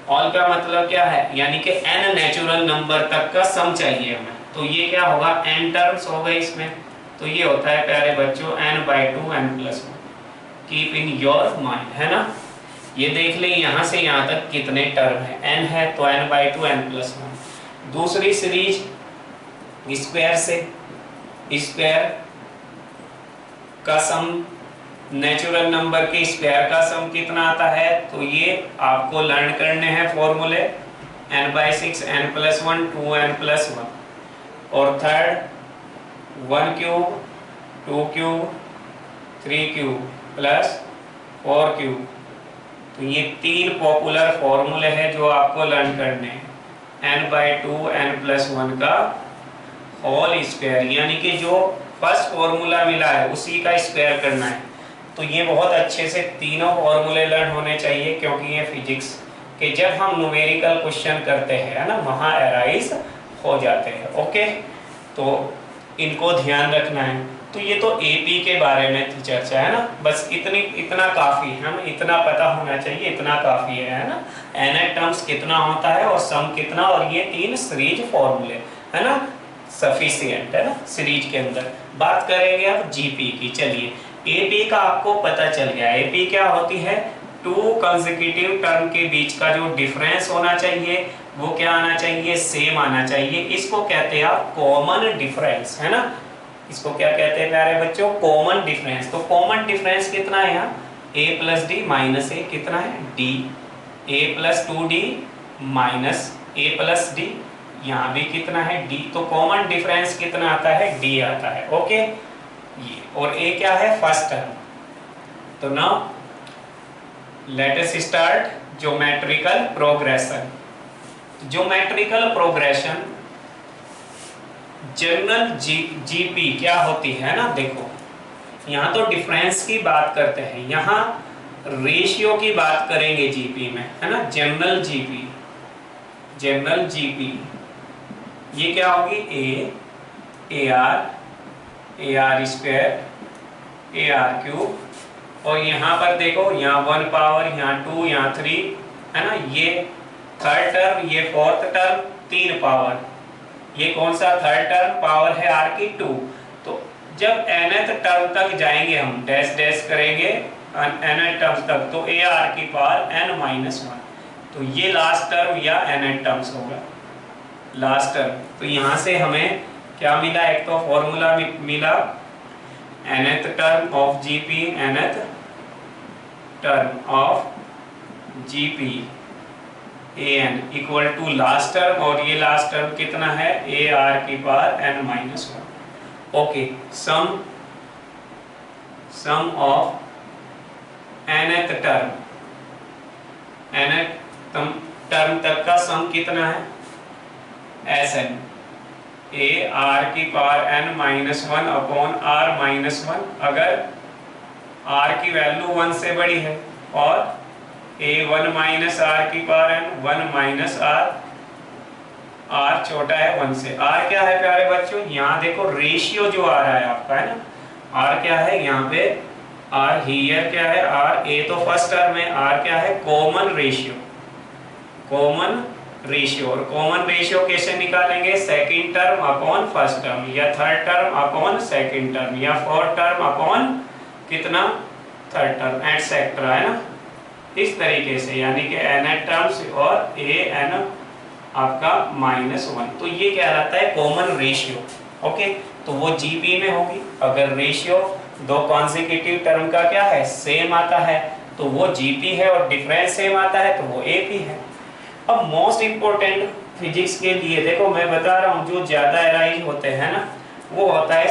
ऑल का मतलब क्या है, यानी कि n नेचुरल नंबर तक का सम चाहिए हमें। तो ये क्या होगा, n टर्म्स हो गए इसमें, तो ये होता है प्यारे बच्चों n/2 n+1। Keep in your mind, है ना। ये देख लें यहाँ से यहाँ तक कितने टर्म है, n है तो n/2 n+1। दूसरी सीरीज स्क्वायर से, स्क्वायर का सम, नेचुरल नंबर के स्क्वायर का सम कितना आता है, तो ये आपको लर्न करने हैं फॉर्मूले, n/6 n+1 2n+1, और थर्ड 1³ 2³ 3³ + 4³। तो ये 3 पॉपुलर फॉर्मूले हैं जो आपको लर्न करने हैं। n/2 n+1 का होल स्क्वायर, यानी कि जो फर्स्ट फॉर्मूला मिला है उसी का स्क्वायर करना है। तो ये बहुत अच्छे से तीनों फॉर्मूले लर्न होने चाहिए, क्योंकि ये फिजिक्स के जब हम न्यूमेरिकल क्वेश्चन करते हैं ना, वहाँ अराइज हो जाते हैं। ओके, तो इनको ध्यान रखना है। तो ये तो एपी के बारे में थी चर्चा, है ना। बस इतना काफी है, हमें इतना पता होना चाहिए, इतना काफी है ना। nth टर्म्स कितना होता है और सम कितना, और ये 3 सीरीज फॉर्मूले, है ना, सफिशिएंट, है ना। सीरीज के अंदर बात करेंगे अब जीपी की। चलिए, एपी का आपको पता चल गया। एपी क्या होती है, 2 कंसेक्यूटिव टर्म के बीच का जो डिफरेंस होना चाहिए वो क्या आना चाहिए, सेम आना चाहिए। इसको कहते हैं आप कॉमन डिफरेंस, है ना। इसको क्या कहते हैं प्यारे बच्चों, कॉमन डिफरेंस। तो कॉमन डिफरेंस कितना है यहाँ, a + d - a कितना है, d, a + 2d - a + d, यहाँ भी कितना है, d। तो कॉमन डिफरेंस कितना आता है, d आता है। ओके, ये और a क्या है, फर्स्ट टर्म। तो now let us start geometrical progression. Geometrical progression general GP क्या होती है ना। देखो, यहाँ तो डिफरेंस की बात करते हैं, यहाँ रेशियो की बात करेंगे जीपी में, है ना। जनरल जीपी, जनरल जीपी ये क्या होगी, AR² AR³, और यहाँ पर देखो, यहाँ 1 पावर, यहाँ 2, यहाँ 3, है ना। ये थर्ड टर्म, ये फोर्थ टर्म, 3 पावर, ये कौन सा थर्ड टर्म, पावर है r की 2। तो जब nth टर्म तक जाएंगे हम, डैश डैश करेंगे nth टर्म तक, तो a r की पावर n-1, तो ये लास्ट टर्म या nth टर्म्स होगा, लास्ट टर्म। तो यहाँ से हमें क्या मिला, एक तो फॉर्मूला मिला nth term of GP, nth term of GP an equal to last term, और ये लास्ट टर्म कितना है, a r की power n-1। Okay, sum of nth term, nth term तक का सम कितना है, Sn, a r की पावर n-1 अपॉन r-1, अगर r की वैल्यू 1 से बड़ी है, और a 1 माइनस r की पावर n 1 माइनस r छोटा है 1 से। r क्या है प्यारे बच्चों, यहाँ देखो रेशियो जो आ रहा है आपका, है ना, r क्या है यहाँ पे, r हियर क्या है, r a तो फर्स्ट टर्म है, r क्या है, कॉमन रेशियो, कॉमन रेशियो। और कॉमन रेशियो कैसे निकालेंगे, second term upon first term, या third term upon second term, या फोर्थ टर्म अपॉन कितना, थर्ड टर्म, एटसेट्रा, है ना, इस तरीके से, यानी कि nth टर्म्स और an आपका -1। तो ये क्या रहता है, कॉमन रेशियो। ओके, तो वो जीपी में होगी। अगर रेशियो दो कॉन्सेक्यूटिव टर्म का क्या है, सेम आता है, तो वो जीपी है, और डिफरेंस सेम आता है तो वो एपी है। अब मोस्ट इंपोर्टेंट फिजिक्स के लिए देखो, मैं बता रहा हूँ, जो ज्यादा अराइज होते हैं ना, वो होता है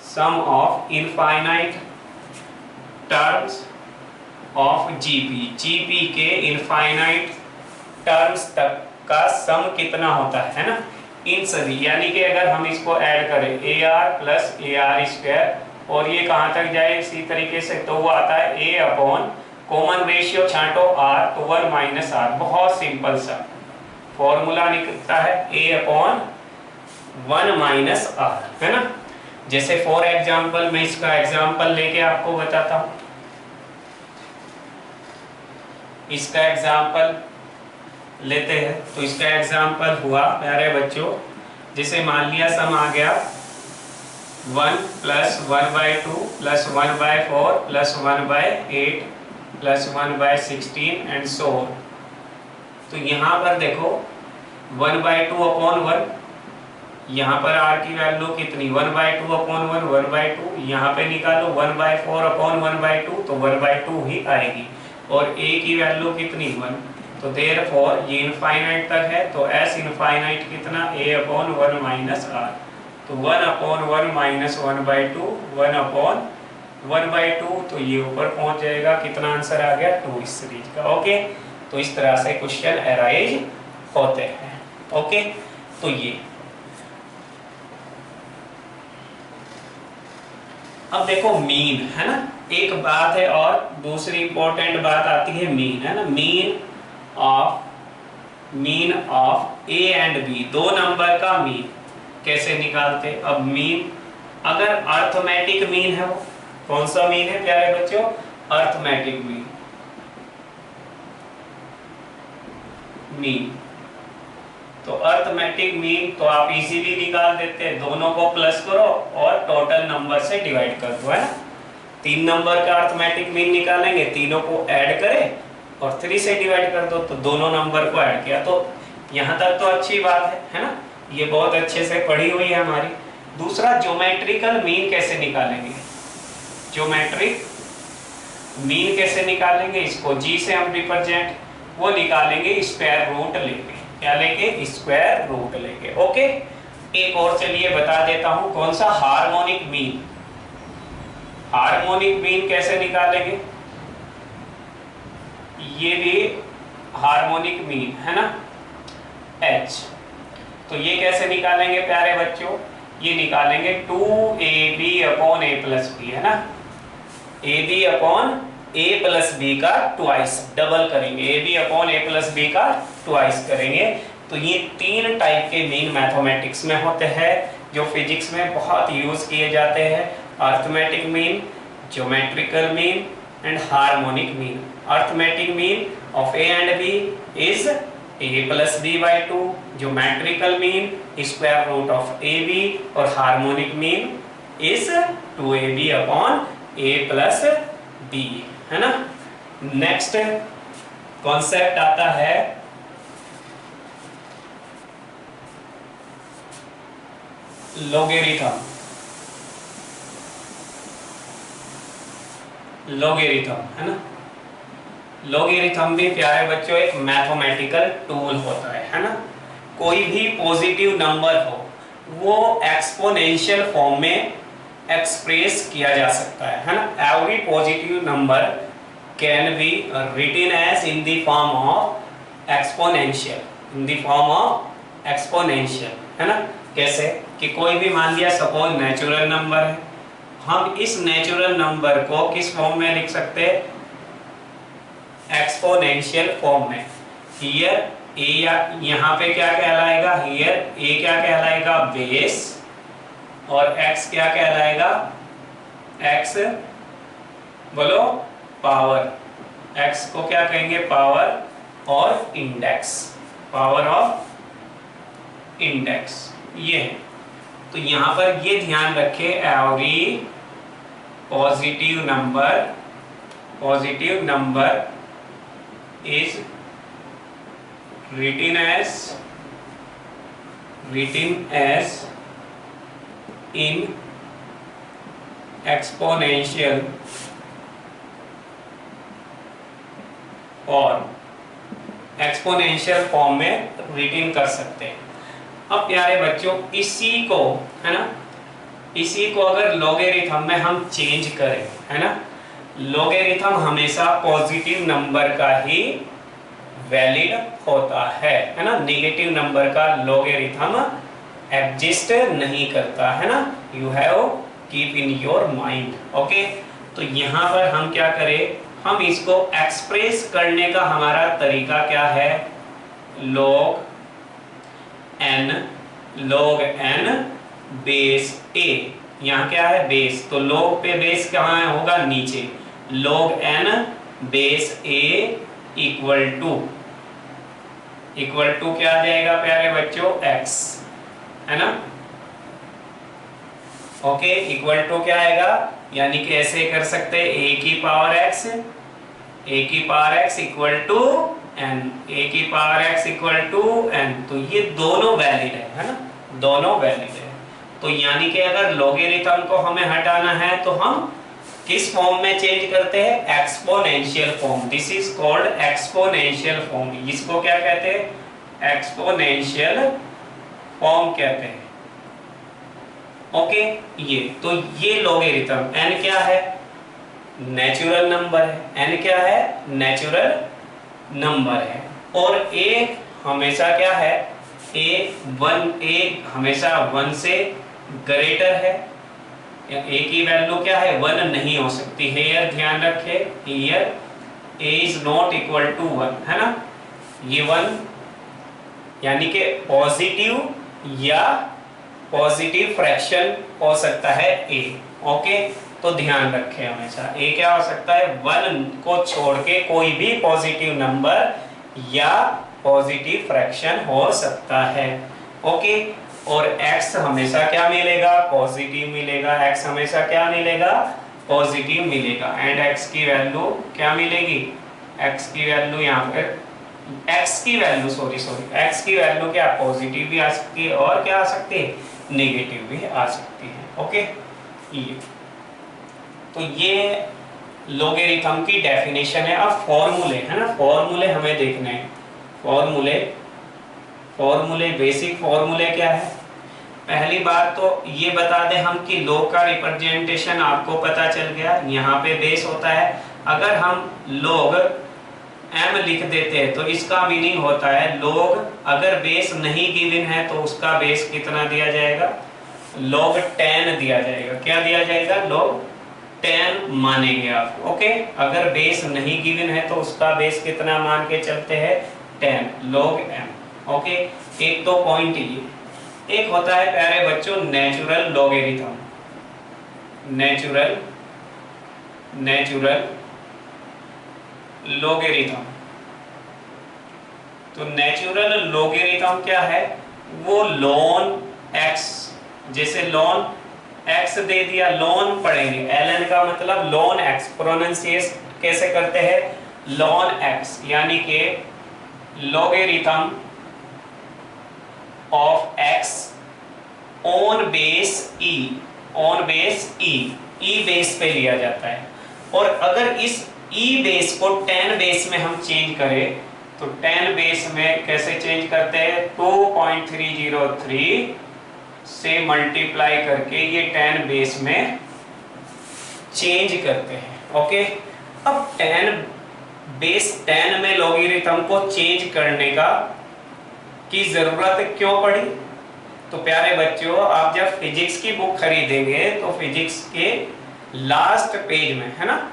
sum of infinite terms of GP. GP के इनफाइनाइट टर्म्स तक का सम कितना होता है ना, इन सभी, यानी कि अगर हम इसको ऐड करें AR प्लस AR स्क्वायर, और ये कहाँ तक जाए इसी तरीके से, तो वो आता है A अपॉन कॉमन रेशियो छांटो R, तो 1 माइनस R। बहुत सिंपल सा फॉर्मूला निकलता है A अपॉन 1 माइनस R, है ना। जैसे फॉर एग्जाम्पल, मैं इसका एग्जाम्पल लेके आपको बताता हूँ। इसका एग्जाम्पल लेते हैं, तो इसका एग्जाम्पल हुआ प्यारे बच्चों, जैसे मान लिया सम आ गया 1 plus 1/2 plus 1/4 plus 1/8 plus 1/16 and so on. तो यहाँ पर देखो 1/2 अपॉन 1, यहाँ पर r की वैल्यू कितनी, 1/2 अपॉन 1 1/2, यहाँ पे निकालो 1/4 अपॉन 1/2, तो 1/2 ही आएगी, और a की वैल्यू कितनी 1, तो देयरफॉर ये इनफाइनाइट तक है, तो s इनफाइनाइट कितना, a अपॉन 1 माइनस r, तो 1 अपॉन 1 माइनस 1/2, 1 अपॉन 1/2, तो ये ऊपर पहुंच जाएगा, कितना आंसर आ गया 2 इस सीरीज का। ओके, तो इस तरह से क्वेश्चन अराइज होते हैं। ओके, तो ये अब देखो मीन, है ना, एक बात है, और दूसरी इंपॉर्टेंट बात आती है मीन, है ना। Mean of A and B, दो नंबर का मीन कैसे निकालते। अब मीन अगर अर्थमेटिक मीन है, वो कौन सा मीन है प्यारे बच्चों, अर्थमेटिक मीन। तो अर्थमेटिक मीन तो आप इजीली निकाल देते हैं, दोनों को प्लस करो और टोटल नंबर से डिवाइड कर दो, है ना। 3 नंबर का अर्थमेटिक मीन निकालेंगे, तीनों को ऐड करें और 3 से डिवाइड कर दो, तो दोनों नंबर को ऐड किया। तो यहाँ तक तो अच्छी बात है ना, ये बहुत अच्छे से पढ़ी हुई है हमारी। दूसरा, ज्योमेट्रिकल मीन कैसे निकालेंगे, ज्योमेट्रिक मीन कैसे निकालेंगे, इसको जी से हम रिप्रेजेंट, वो निकालेंगे स्क्वायर रूट लेके, क्या लेके, स्क्वायर रूट लेके। ओके, एक और चलिए बता देता हूं, कौन सा, हार्मोनिक मीन। हार्मोनिक मीन कैसे निकालेंगे, ये भी हार्मोनिक मीन है ना, H। तो ये कैसे निकालेंगे प्यारे बच्चों, ये निकालेंगे 2AB upon A plus B, है ना। AB upon A plus B का ट्वाइस, डबल करेंगे, AB upon A plus B का ट्वाइस करेंगे। तो ये 3 टाइप के मीन मैथमेटिक्स में होते हैं, जो फिजिक्स में बहुत यूज किए जाते हैं, arithmetic mean, geometrical mean and harmonic mean. Arithmetic mean of A and B is A plus B by 2, geometrical mean square root of A B, और harmonic mean is 2ab upon a plus B, है ना। नेक्स्ट कॉन्सेप्ट आता है लोगेरिथम। लोगेरिथम, है ना। लोगेरिथम भी प्यारे बच्चों एक मैथमेटिकल टूल होता है ना। कोई भी पॉजिटिव नंबर हो वो एक्सपोनेंशियल फॉर्म में एक्सप्रेस किया जा सकता है ना। Every positive number can be written as in the form of exponential, in the form of exponential, है ना। कैसे कि कोई भी मान लिया सपोज नेचुरल नंबर है, हम इस नेचुरल नंबर को किस फॉर्म में लिख सकते हैं, एक्सपोनेंशियल फॉर्म में। हियर ए या यहाँ पे क्या कहलाएगा, हियर ए क्या कहलाएगा, बेस, और x क्या कहलाएगा, x बोलो पावर, x को क्या कहेंगे, पावर और इंडेक्स, पावर ऑफ इंडेक्स, ये है। तो यहाँ पर ये ध्यान रखें, every positive number is written as in exponential और एक्सपोनेंशियल फॉर्म में रिटन कर सकते हैं। अब प्यारे बच्चों इसी को, है ना, इसी को अगर लोगेरिथम में हम चेंज करें, है ना, लोगेरिथम हमेशा पॉजिटिव नंबर का ही वैलिड होता है ना। नेगेटिव नंबर का लोगेरिथम एग्जिस्ट नहीं करता, है ना। You have keep in your mind, okay. तो यहाँ पर हम क्या करें, हम इसको एक्सप्रेस करने का हमारा तरीका क्या है, log n बेस a, यहाँ क्या है बेस, तो log पे बेस कहाँ होगा, नीचे, log n base a equal to क्या आ जाएगा प्यारे बच्चों, x, है ना, ओके। इक्वल टू क्या आएगा, यानी कि ऐसे कर सकते हैं a की power x equal to n, a की power x equal to n। तो ये दोनों वैलिड है ना, दोनों वैलिड है। तो यानी कि अगर लोगेरिथम को हमें हटाना है तो हम किस फॉर्म में चेंज करते हैं, exponential form. This is called exponential form. इसको क्या कहते हैं, एक्सपोनेंशियल फॉर्म कहते हैं, ओके। ये तो ये लोगेरिथम, n क्या है, नेचुरल नंबर है, n क्या है, नेचुरल नंबर है, और a हमेशा क्या है, a हमेशा 1 से ग्रेटर है, a की वैल्यू क्या है, 1 नहीं हो सकती है। हियर ध्यान रखे, here a is not equal to 1, है ना। ये 1 यानी कि पॉजिटिव या पॉजिटिव फ्रैक्शन हो सकता है a, ओके। तो ध्यान रखें हमेशा a क्या हो सकता है, 1 को छोड़ के कोई भी पॉजिटिव नंबर या पॉजिटिव फ्रैक्शन हो सकता है, ओके। और x हमेशा क्या मिलेगा, पॉजिटिव मिलेगा, x हमेशा क्या मिलेगा, पॉजिटिव मिलेगा। एंड x की वैल्यू क्या मिलेगी, x की वैल्यू यहाँ पर x की वैल्यू क्या, पॉजिटिव भी आ सकती है और क्या आ सकती है, नेगेटिव भी आ सकती है, ओके। ये तो ये लोगेरिथम की डेफिनेशन है। अब फॉर्मूले, है ना, फॉर्मूले हमें देखने हैं। फॉर्मूले बेसिक फॉर्मूले क्या है, पहली बात तो ये बता दें हम कि log का रिप्रेजेंटेशन आपको पता चल गया, यहाँ पे बेस होता है। अगर हम log m लिख देते हैं तो इसका मीनिंग होता है log, अगर बेस नहीं गिवन है तो उसका बेस कितना दिया जाएगा, log 10 दिया जाएगा। क्या दिया जाएगा, log 10 मानेंगे आप, ओके। अगर बेस नहीं गिवन है तो उसका बेस कितना मान के चलते हैं, 10 log m, ओके। एक तो पॉइंट ये, एक होता है प्यारे बच्चों नेचुरल लोगेरिथम, नेचुरल लोगेरिथम, तो नेचुरल लॉगरिथम क्या है, वो ln x, जैसे ln x दे दिया, ln पढ़ेंगे, ln का मतलब ln x, प्रोनाउंसिएशन कैसे करते हैं, ln x, यानी कि logarithm of x on base e, on base e, e base पे लिया जाता है। और अगर इस e बेस को 10 बेस में हम चेंज करें तो 10 बेस में कैसे चेंज करते हैं, 2.303 से मल्टीप्लाई करके ये 10 बेस में चेंज करते हैं। ओके, अब 10 बेस 10 में लॉगरिथम को चेंज करने का की जरूरत क्यों पड़ी, तो प्यारे बच्चों आप जब फिजिक्स की बुक खरीदेंगे तो फिजिक्स के लास्ट पेज में है ना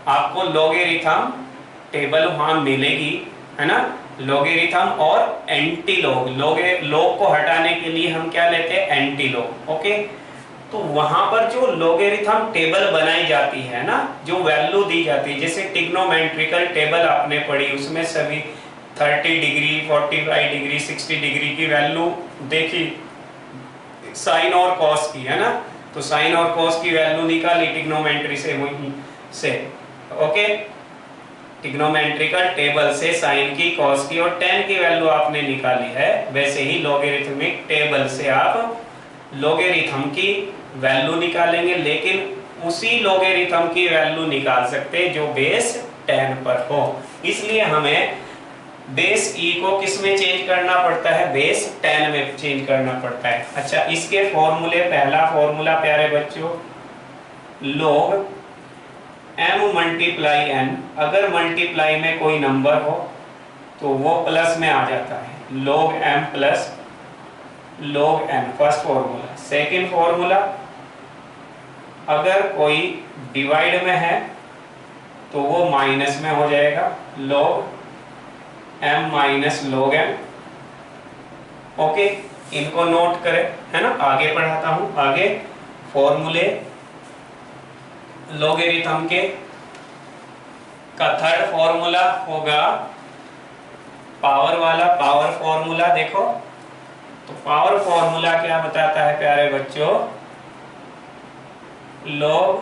आपको लॉगरिथम टेबल वहां मिलेगी, है ना, लॉगरिथम और एंटी लॉग, लॉग को हटाने के लिए हम क्या लेते हैं, एंटी लॉग। ओके, तो वहां पर जो लॉगरिथम टेबल बनाई जाती है ना, जो वैल्यू दी जाती है, जैसे ट्रिग्नोमेट्रिकल टेबल आपने पढ़ी, उसमें सभी 30 डिग्री 45 डिग्री 60 डिग्री की वैल्यू देखी साइन और कॉस की, है ना, तो साइन और कॉस की वैल्यू निकाली ट्रिग्नोमेट्री से, वही से। ओके, ट्रिग्नोमेट्रिकल टेबल से साइन की, कॉस की और tan की वैल्यू आपने निकाली है, वैसे ही लॉगरिथमिक टेबल से आप लॉगरिथम की वैल्यू निकालेंगे, लेकिन उसी लॉगरिथम की वैल्यू निकाल सकते हैं जो बेस 10 पर हो। इसलिए हमें बेस e को किस में चेंज करना पड़ता है, बेस 10 में चेंज करना पड़ता है। अच्छा, इसके फॉर्मूले, पहला फॉर्मूला प्यारे बच्चों, log m मल्टीप्लाई n, अगर मल्टीप्लाई में कोई नंबर हो तो वो प्लस में आ जाता है, log m plus log n, first formula. Second formula, अगर कोई डिवाइड में है तो वो माइनस में हो जाएगा, log m minus log n। Okay, इनको नोट करें, है ना, आगे पढ़ाता हूं। आगे फॉर्मूले लॉगरिथम के का थर्ड फॉर्मूला होगा पावर वाला, पावर फॉर्मूला। देखो तो पावर फॉर्मूला क्या बताता है प्यारे बच्चों, log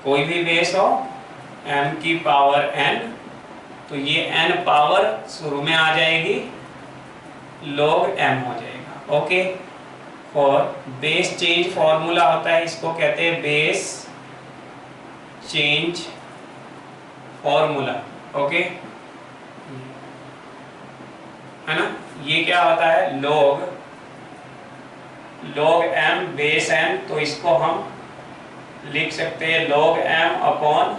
कोई भी बेस हो m की पावर n, तो ये n पावर शुरू में आ जाएगी, log m हो जाएगा। ओके, और बेस चेंज फॉर्मूला होता है, इसको कहते हैं बेस चेंज फॉर्मूला। ओके, है ना, ये क्या होता है, log m बेस m, तो इसको हम लिख सकते हैं log m upon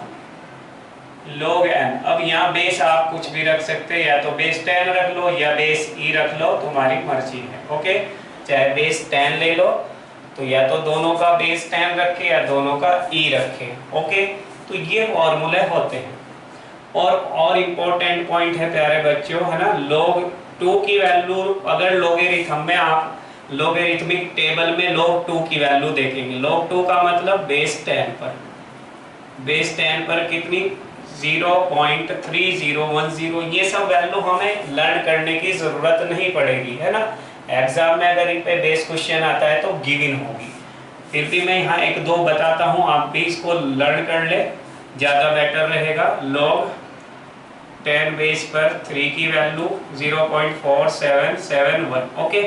log n। अब यहाँ बेस आप कुछ भी रख सकते हैं, या तो बेस 10 रख लो या बेस e रख लो, तुम्हारी मर्जी है। ओके, चाहे बेस 10 ले लो तो या तो दोनों का बेस 10 रखे या दोनों का e रखे। ओके, तो ये फॉर्मूले होते हैं। और इम्पोर्टेंट पॉइंट है प्यारे बच्चों, है ना, log 2 की वैल्यू, अगर लॉगरिथम में आप लॉगरिथमिक टेबल में log 2 की वैल्यू देखेंगे, log 2 का मतलब बेस 10 पर, बेस 10 पर कितनी, 0.3010, ये सब वैल्यू हमें लर्न करने की जरूरत नहीं पड़ेगी, है ना, एग्जाम में अगर इन पे बेस क्वेश्चन आता है तो गिवन होगी। फिर भी मैं यहाँ एक दो बताता हूँ, आप भी इसको लर्न कर ले, ज्यादा बेटर रहेगा। log 10 बेस पर 3 की वैल्यू 0.4771। ओके,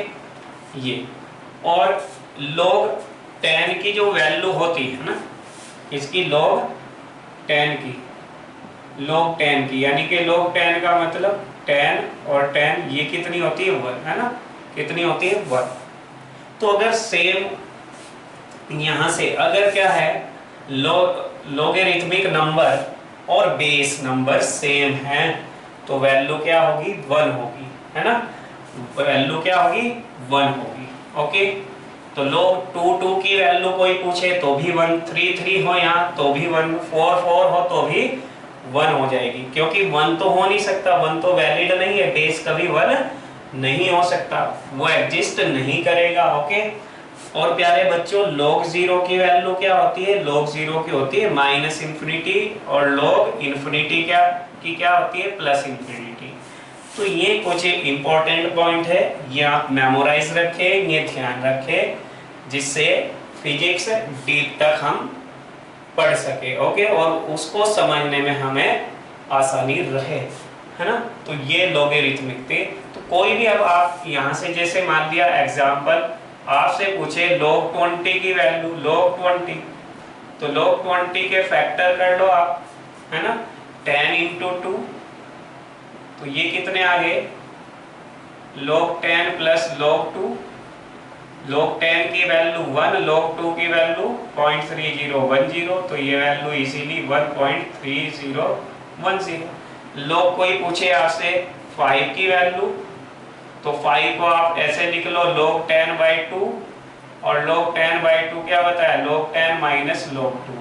ये और log 10 की जो वैल्यू होती है ना, इसकी log 10 की, log 10 की, यानी कि log 10 का मतलब 10 और 10 ये कितनी होती है, 1, है ना, कितनी होती है, 1। तो अगर सेम यहां से अगर क्या है, लॉगरिथमिक नंबर और बेस नंबर सेम है तो वैल्यू क्या होगी, 1 होगी, है ना, वैल्यू क्या होगी, 1 होगी। ओके, तो log 2 की वैल्यू कोई पूछे तो भी 1, 3 हो यहाँ तो भी 1, 4 हो तो भी 1 हो जाएगी, क्योंकि 1 तो हो नहीं सकता, 1 तो वैलिड नहीं है, बेस कभी 1 नहीं हो सकता, वो एग्जिस्ट नहीं करेगा। ओके, और प्यारे बच्चों log 0 की वैल्यू क्या होती है, log 0 की होती है -∞, और log ∞ क्या होती है, +∞। तो ये कुछ इंपॉर्टेंट पॉइंट है, ये आप मेमोराइज रखें, ये ध्यान रखें, जिससे फिजिक्स डीप तक हम पढ़ सके। ओके, और उसको समझने में हमें आसानी रहे, है ना। तो ये लॉगरिथमिक थे। तो कोई भी, अब आप यहाँ से जैसे मान लिया एग्जाम्पल आपसे पूछे log 20 की वैल्यू, log 20, तो log 20 के फैक्टर कर लो आप, है ना, 10 इंटू 2, तो ये कितने आ गए, log 10 प्लस log 2, log 10 की वैल्यू 1, log 2 की वैल्यू 0.3010, तो ये वैल्यू इजीली 1.3010। log कोई पूछे आपसे 5 की वैल्यू, तो 5 को आप ऐसे लिख लो log 10/2, और log 10/2 क्या बताया, log 10 minus log 2।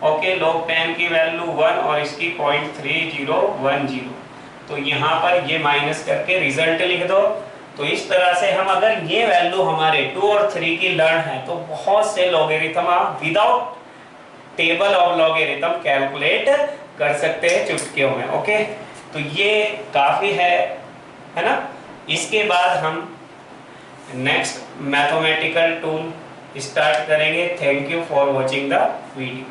Okay, log 10 की वैल्यू 1 और इसकी 0.3010, तो यहाँ पर ये माइनस करके रिजल्ट लिख दो। तो इस तरह से हम, अगर ये वैल्यू हमारे 2 और 3 की लर्न है, तो बहुत से लॉगरिथम आप without table of logarithm calculate कर सकते हैं चुटकियों में। ओके, तो ये काफी है ना। इसके बाद हम नेक्स्ट मैथमेटिकल टूल स्टार्ट करेंगे। Thank you for watching the video.